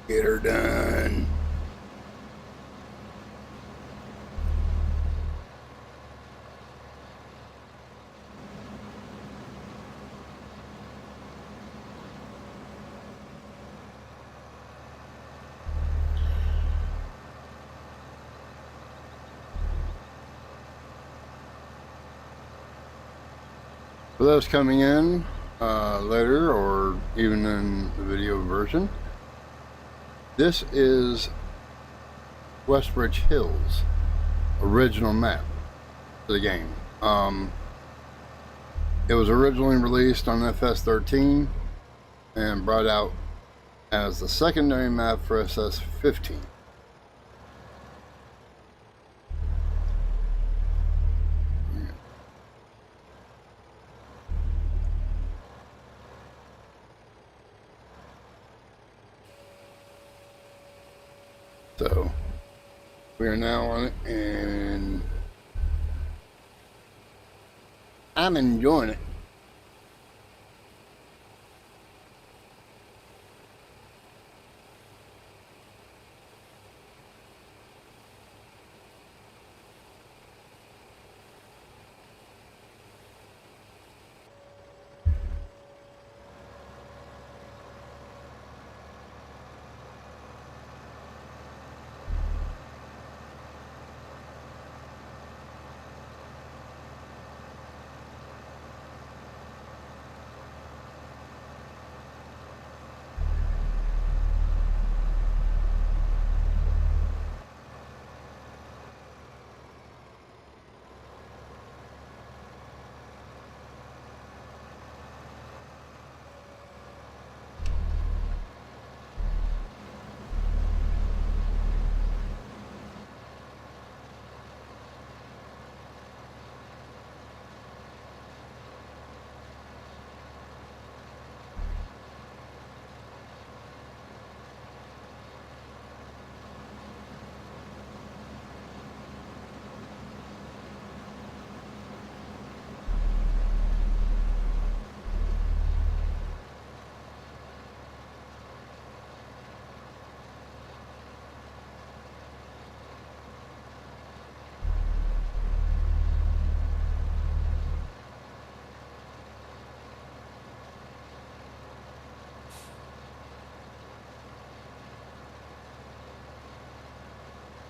Get her done. For those coming in later or even in the video version, this is Westbridge Hills original map of the game. It was originally released on FS13 and brought out as the secondary map for SS15. So we are now on it, and I'm enjoying it.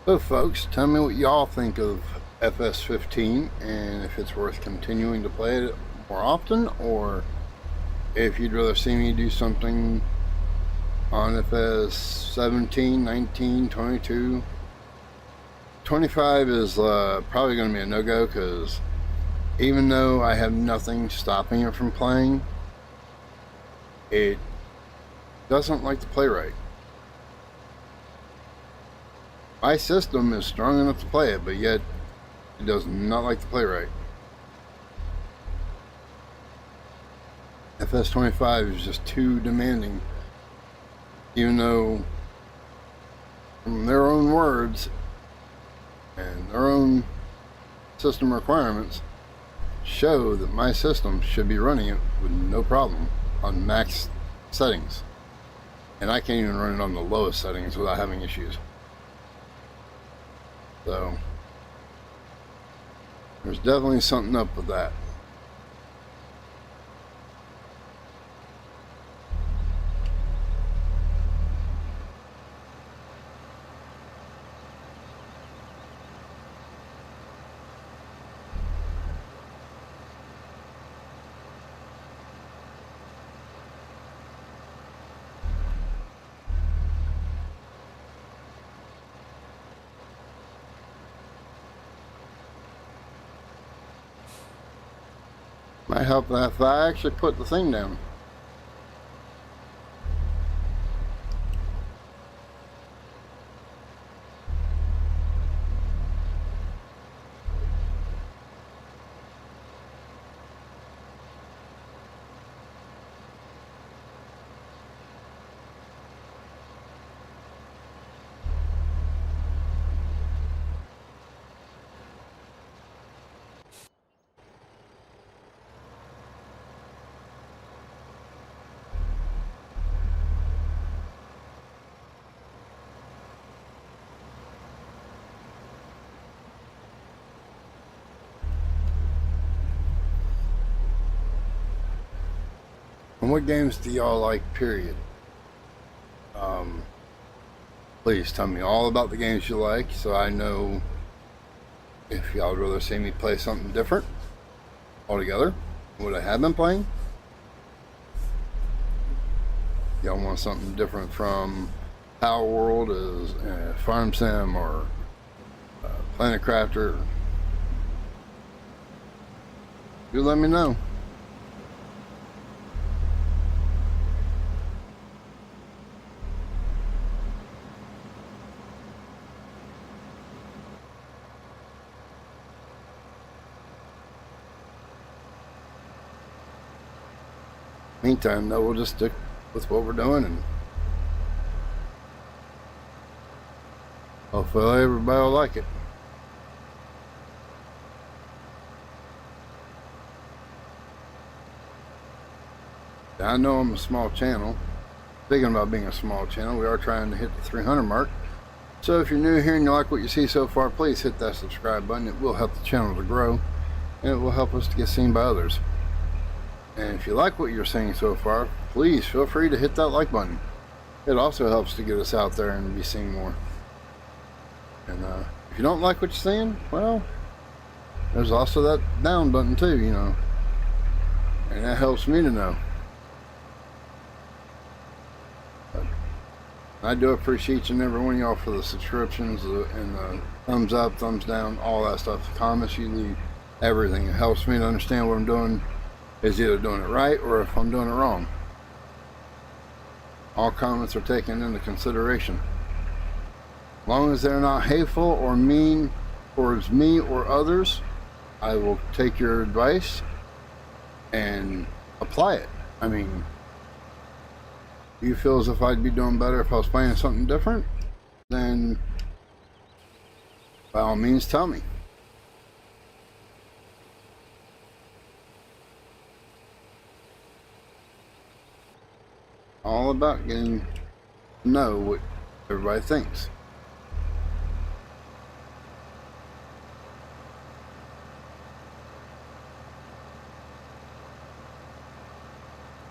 So folks, tell me what y'all think of FS15 and if it's worth continuing to play it more often, or if you'd rather see me do something on FS 17, 19, 22. 25 is probably going to be a no-go, because even though I have nothing stopping it from playing, it doesn't like to play right. My system is strong enough to play it, but yet it does not like to play right. FS25 is just too demanding, even though from their own words and their own system requirements show that my system should be running it with no problem on max settings, and I can't even run it on the lowest settings without having issues. So there's definitely something up with that. Might help if I actually put the thing down. And what games do y'all like, period? Please tell me all about the games you like, so I know if y'all would rather see me play something different altogether than what I have been playing. Y'all want something different from Power World as Farm Sim or Planet Crafter? You let me know. Meantime, though, we'll just stick with what we're doing, and hopefully everybody will like it. I know I'm a small channel. Thinking about being a small channel, we are trying to hit the 300 mark. So if you're new here and you like what you see so far, please hit that subscribe button. It will help the channel to grow, and it will help us to get seen by others. And if you like what you're seeing so far, please feel free to hit that like button. It also helps to get us out there and be seen more. And if you don't like what you're seeing, well, there's also that down button too, you know. And that helps me to know. But I do appreciate each and every one of y'all for the subscriptions and the thumbs up, thumbs down, all that stuff. The comments you leave, everything. It helps me to understand what I'm doing is either doing it right or if I'm doing it wrong. All comments are taken into consideration. As long as they're not hateful or mean towards me or others, I will take your advice and apply it. I mean, you feel as if I'd be doing better if I was playing something different, then by all means tell me. All about getting to know what everybody thinks.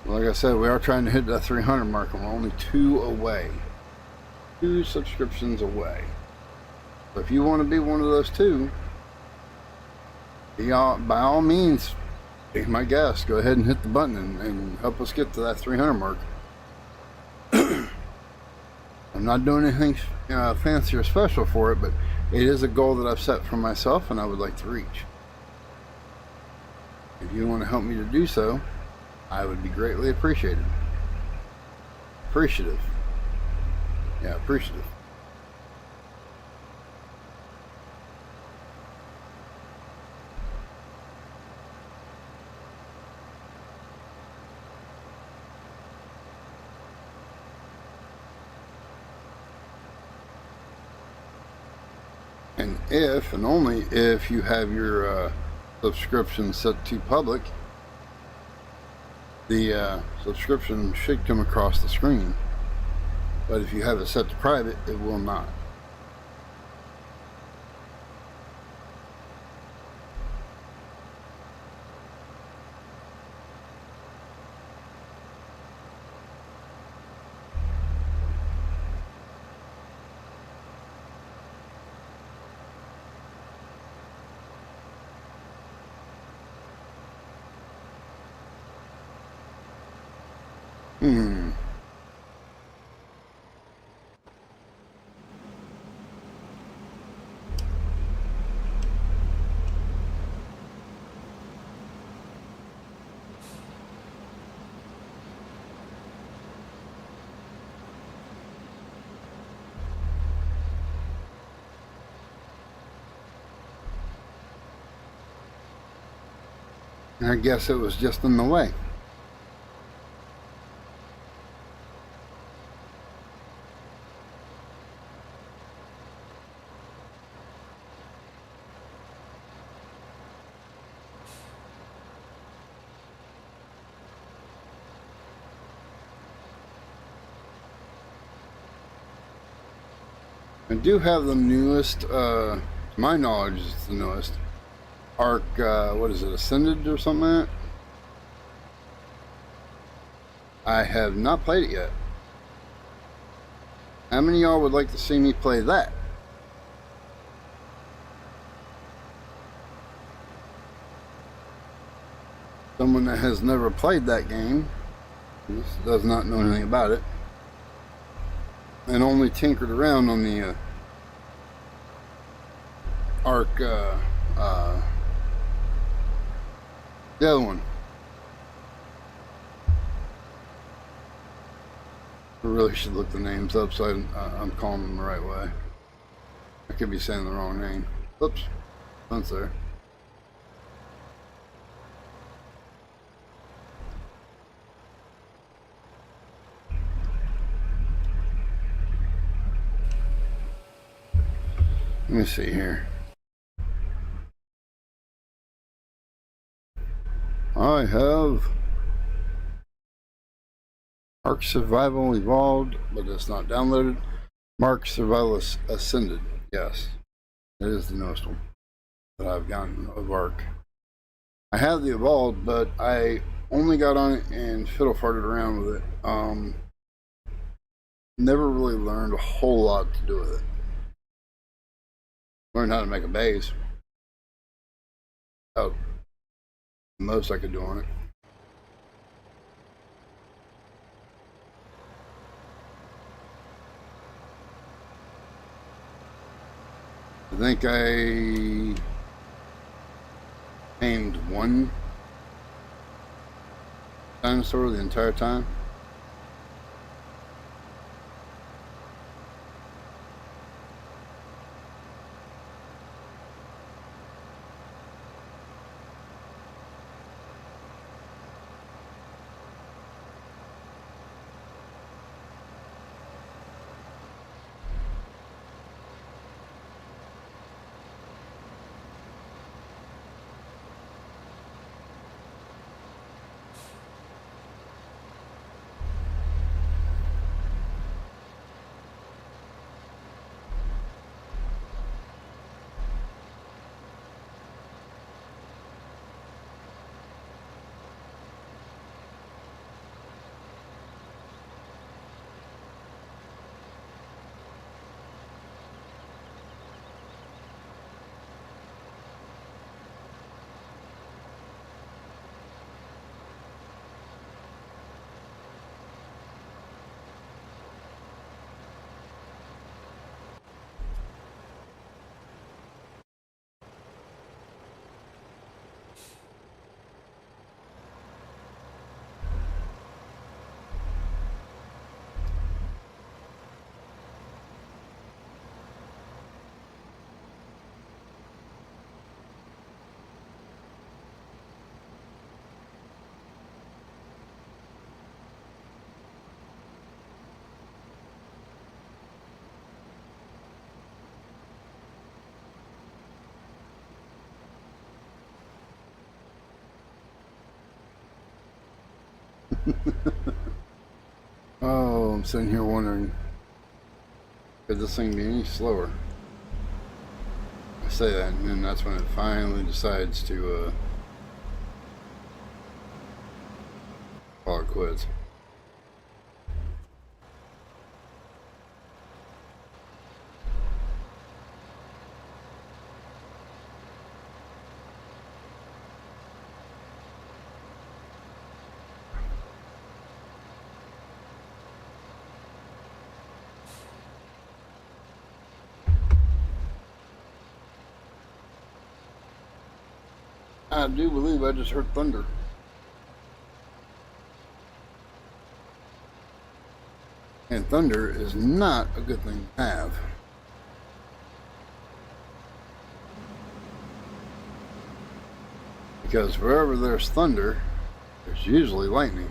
Like I said, we are trying to hit that 300 mark, and we're only 2 away. 2 subscriptions away. If you want to be one of those two, by all means, be my guest. Go ahead and hit the button and help us get to that 300 mark. I'm not doing anything fancy or special for it, but it is a goal that I've set for myself and I would like to reach. If you want to help me to do so, I would be greatly appreciated. Appreciative. Yeah, appreciative. And if, and only if, you have your subscription set to public, the subscription should come across the screen. But if you have it set to private, it will not. I guess it was just in the way. I do have the newest, to my knowledge, it's the newest Ark, what is it, Ascended or something like that? I have not played it yet. How many of y'all would like to see me play that? Someone that has never played that game, does not know anything about it, and only tinkered around on the Ark, the other one. I really should look the names up so I'm calling them the right way. I could be saying the wrong name. Oops, that's there. Let me see here. I have Ark Survival Evolved, but it's not downloaded. Ark Survival Ascended. Yes, it is the newest one that I've gotten of Ark. I have the Evolved, but I only got on it and fiddle farted around with it. Never really learned a whole lot to do with it. Learned how to make a base. Oh, the most I could do on it. I think I named one dinosaur the entire time. Oh, I'm sitting here wondering, could this thing be any slower? I say that, and then that's when it finally decides to call it quits. I do believe I just heard thunder. And thunder is not a good thing to have. Because wherever there's thunder, there's usually lightning.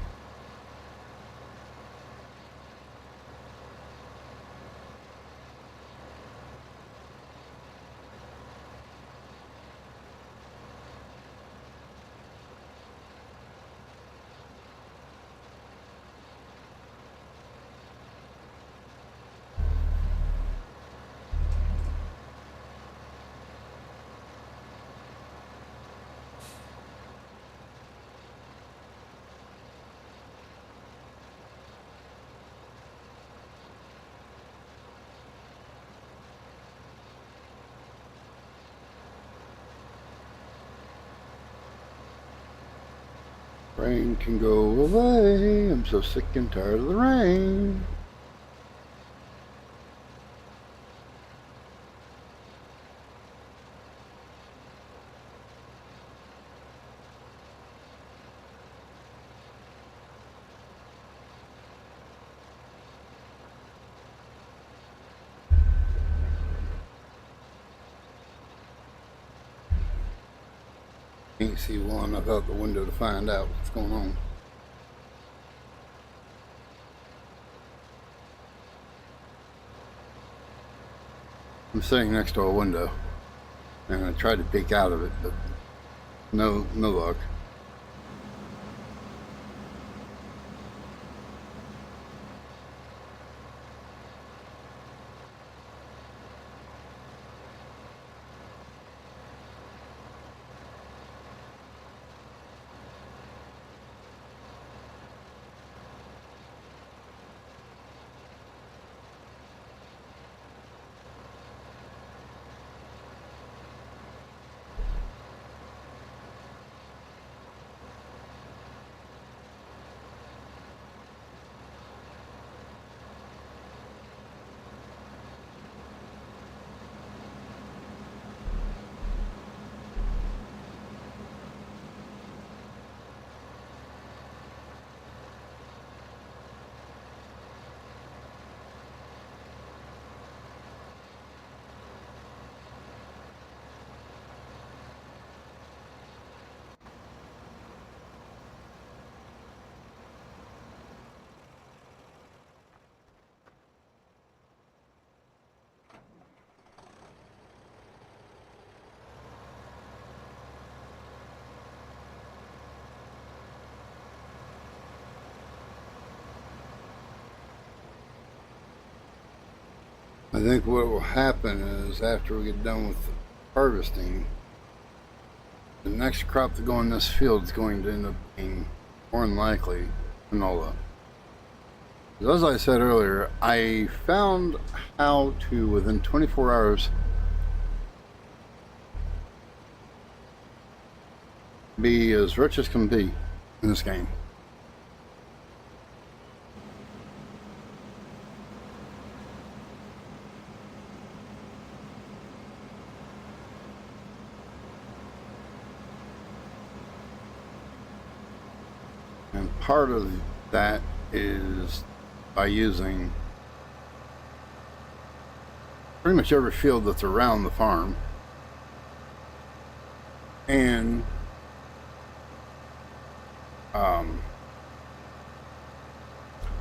Rain can go away. I'm so sick and tired of the rain. Can't see well enough out the window to find out what's going on. I'm sitting next to a window, and I tried to peek out of it, but no luck. I think what will happen is after we get done with harvesting, the next crop to go in this field is going to end up being more than likely canola. As I said earlier, I found how to, within 24 hours, be as rich as can be in this game. And part of that is by using pretty much every field that's around the farm and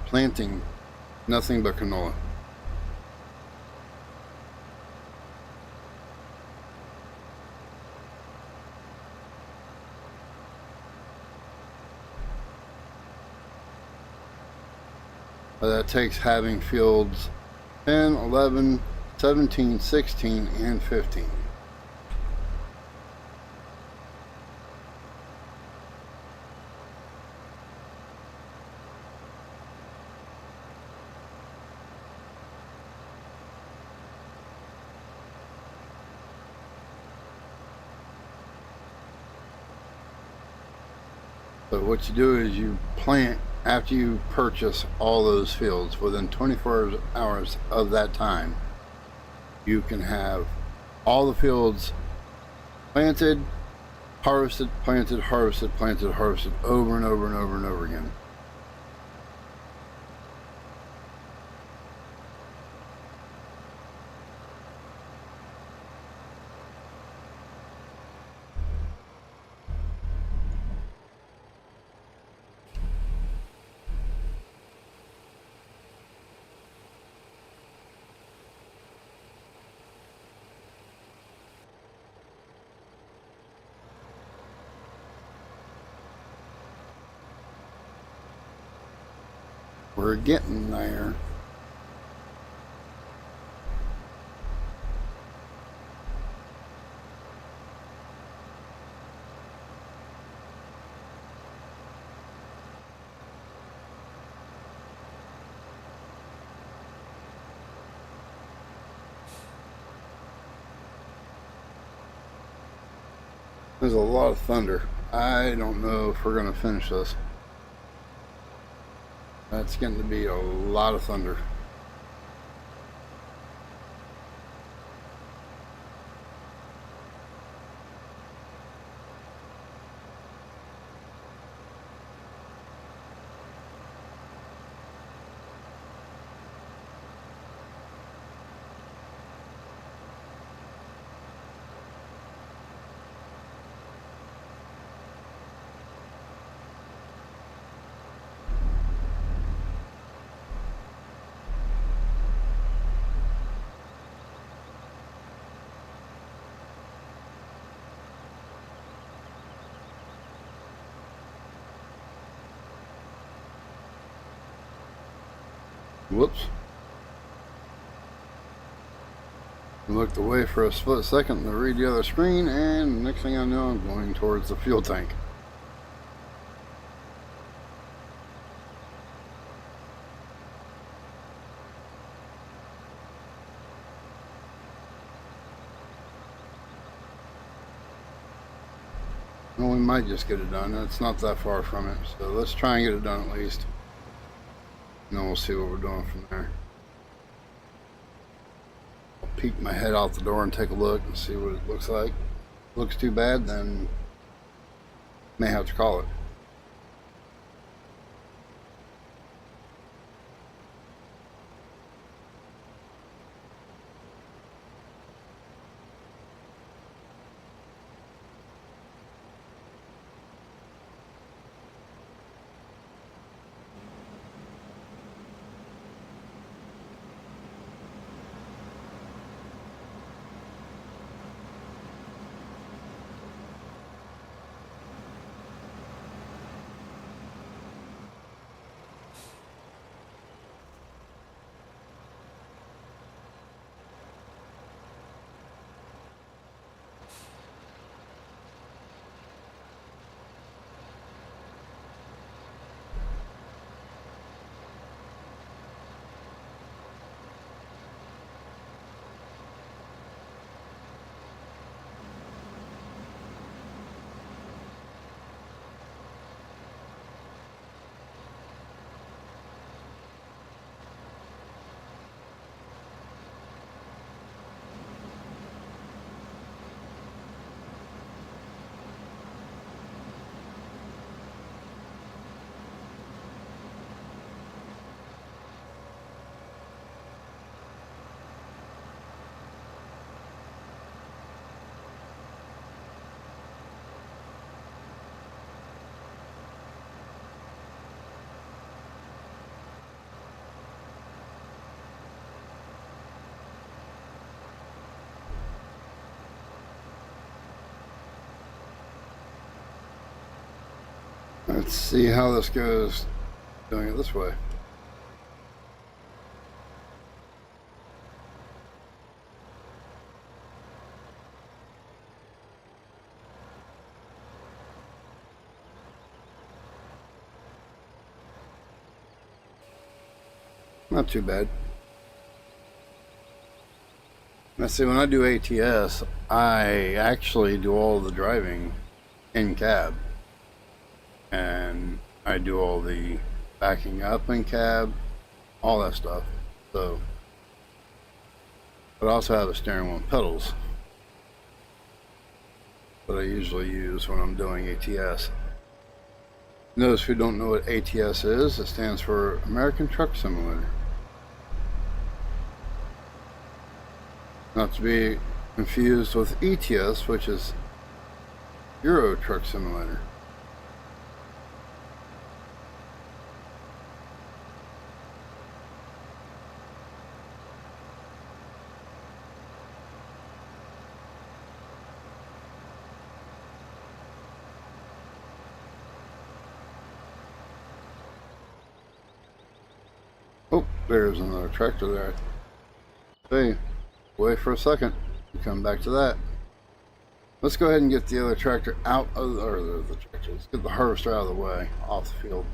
planting nothing but canola. That takes having fields 10, 11, 17, 16, and 15. So what you do is you plant after you purchase all those fields. Within 24 hours of that time, you can have all the fields planted, harvested, planted, harvested, planted, harvested over and over and over and over again. We're getting there. There's a lot of thunder. I don't know if we're going to finish this. That's getting to be a lot of thunder. Whoops. I looked away for a split second to read the other screen, and next thing I know, I'm going towards the fuel tank. Well, we might just get it done. It's not that far from it, so let's try and get it done at least. And then we'll see what we're doing from there. I'll peek my head out the door and take a look and see what it looks like. If it looks too bad, then may have to call it. Let's see how this goes doing it this way. Not too bad. Now see, when I do ATS, I actually do all the driving in cab. And I do all the backing up in cab, all that stuff. So, but I also have a steering wheel and pedals that I usually use when I'm doing ATS. Those who don't know what ATS is, it stands for American Truck Simulator. Not to be confused with ETS, which is Euro Truck Simulator. Oh, there's another tractor there. Hey, wait for a second. We'll come back to that. Let's go ahead and get the other tractor out of the tractor. Let's get the harvester out of the way, off the field.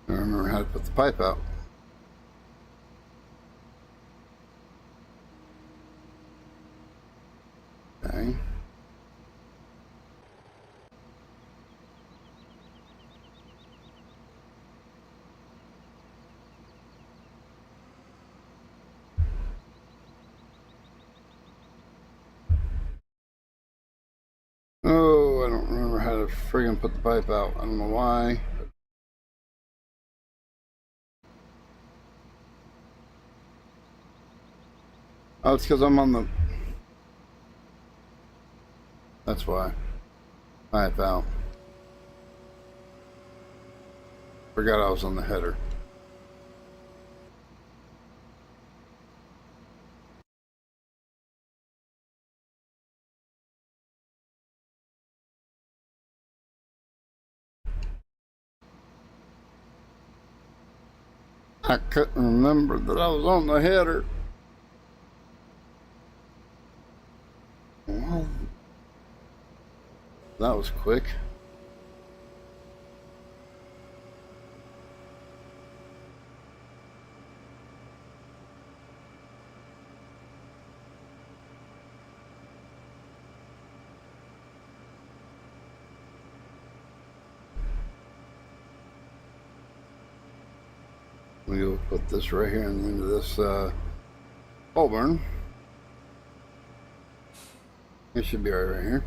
I remember how to put the pipe out. Okay. Oh, I don't remember how to friggin' put the pipe out. I don't know why. Oh, it's because I'm on the... That's why. Pipe out. Forgot I was on the header. I couldn't remember that I was on the header. Well, that was quick. We'll put this right here into this Auburn. It should be right here.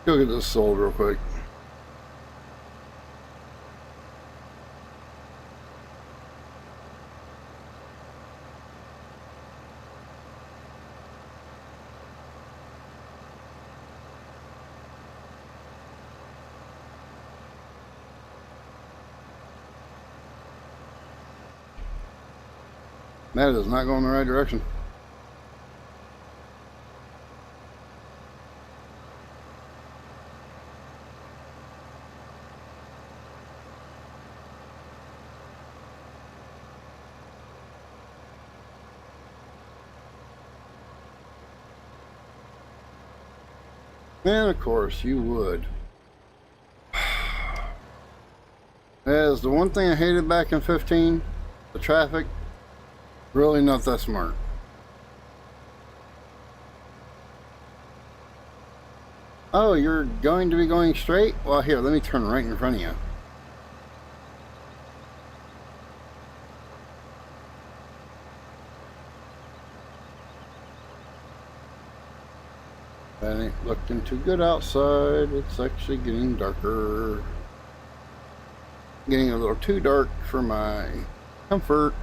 Go get this sold real quick. That is not going in the right direction. And of course you would. As the one thing I hated back in 15, the traffic, really not that smart. Oh, you're going to be going straight? Well, here, let me turn right in front of you. That ain't looking too good outside. It's actually getting darker. Getting a little too dark for my comfort.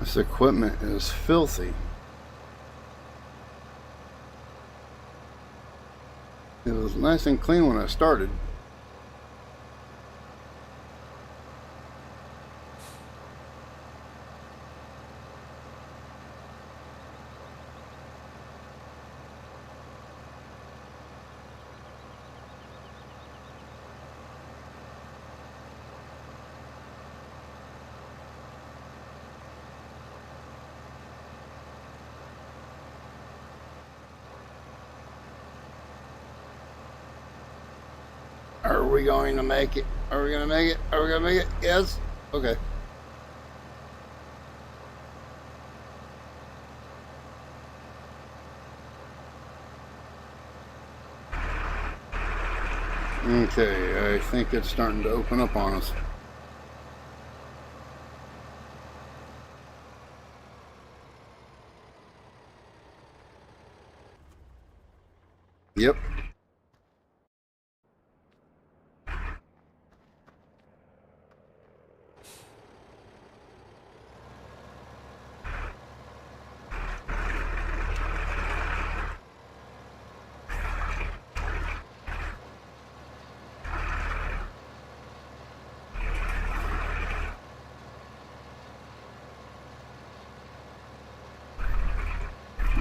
This equipment is filthy. It was nice and clean when I started. Are we going to make it? Are we going to make it? Are we going to make it? Yes? Okay. Okay, I think it's starting to open up on us. Yep.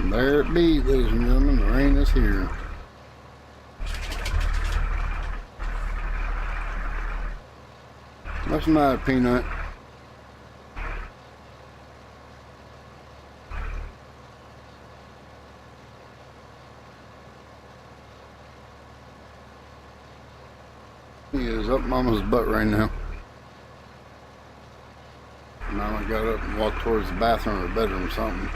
There it be, ladies and gentlemen, the rain is here. What's the matter, Peanut? He is up Mama's butt right now. Mama got up and walked towards the bathroom or bedroom or something.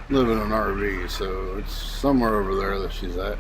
Live in an RV, so it's somewhere over there that she's at.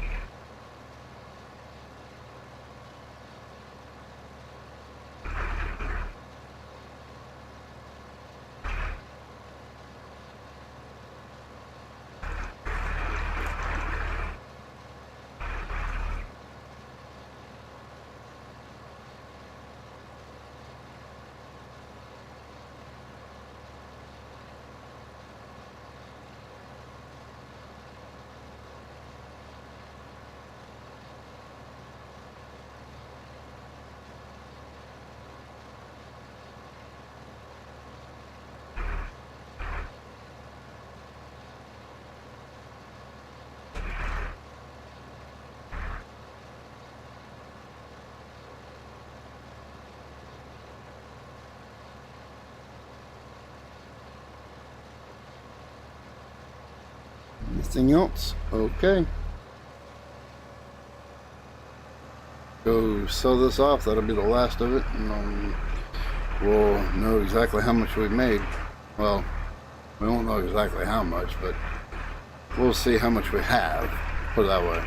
Anything else? Okay. Go sell this off. That'll be the last of it, and we'll know exactly how much we've made. Well, we won't know exactly how much, but we'll see how much we have. Put it that way.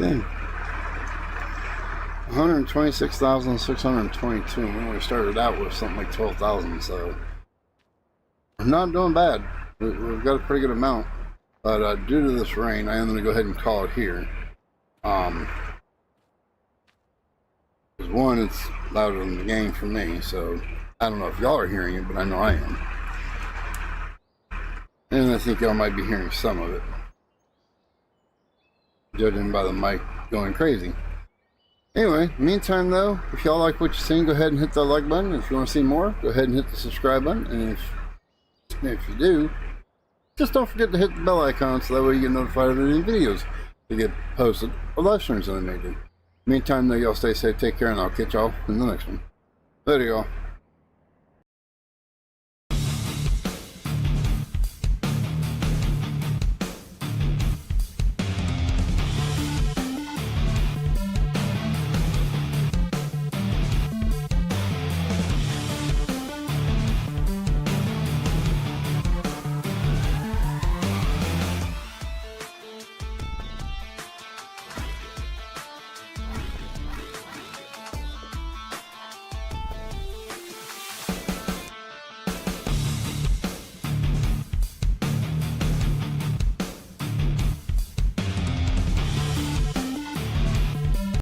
Okay. 126,622. We only started out with something like 12,000, so we're not doing bad. We've got a pretty good amount, but due to this rain, I am going to go ahead and call it here. Because one, it's louder than the game for me, so I don't know if y'all are hearing it, but I know I am. And I think y'all might be hearing some of it, judging by the mic going crazy. Anyway, meantime though, if y'all like what you've seen, go ahead and hit that like button. If you want to see more, go ahead and hit the subscribe button. And if you do, just don't forget to hit the bell icon so that way you get notified of any videos that get posted or live streams that I may do. Meantime though, y'all stay safe, take care, and I'll catch y'all in the next one. Later y'all.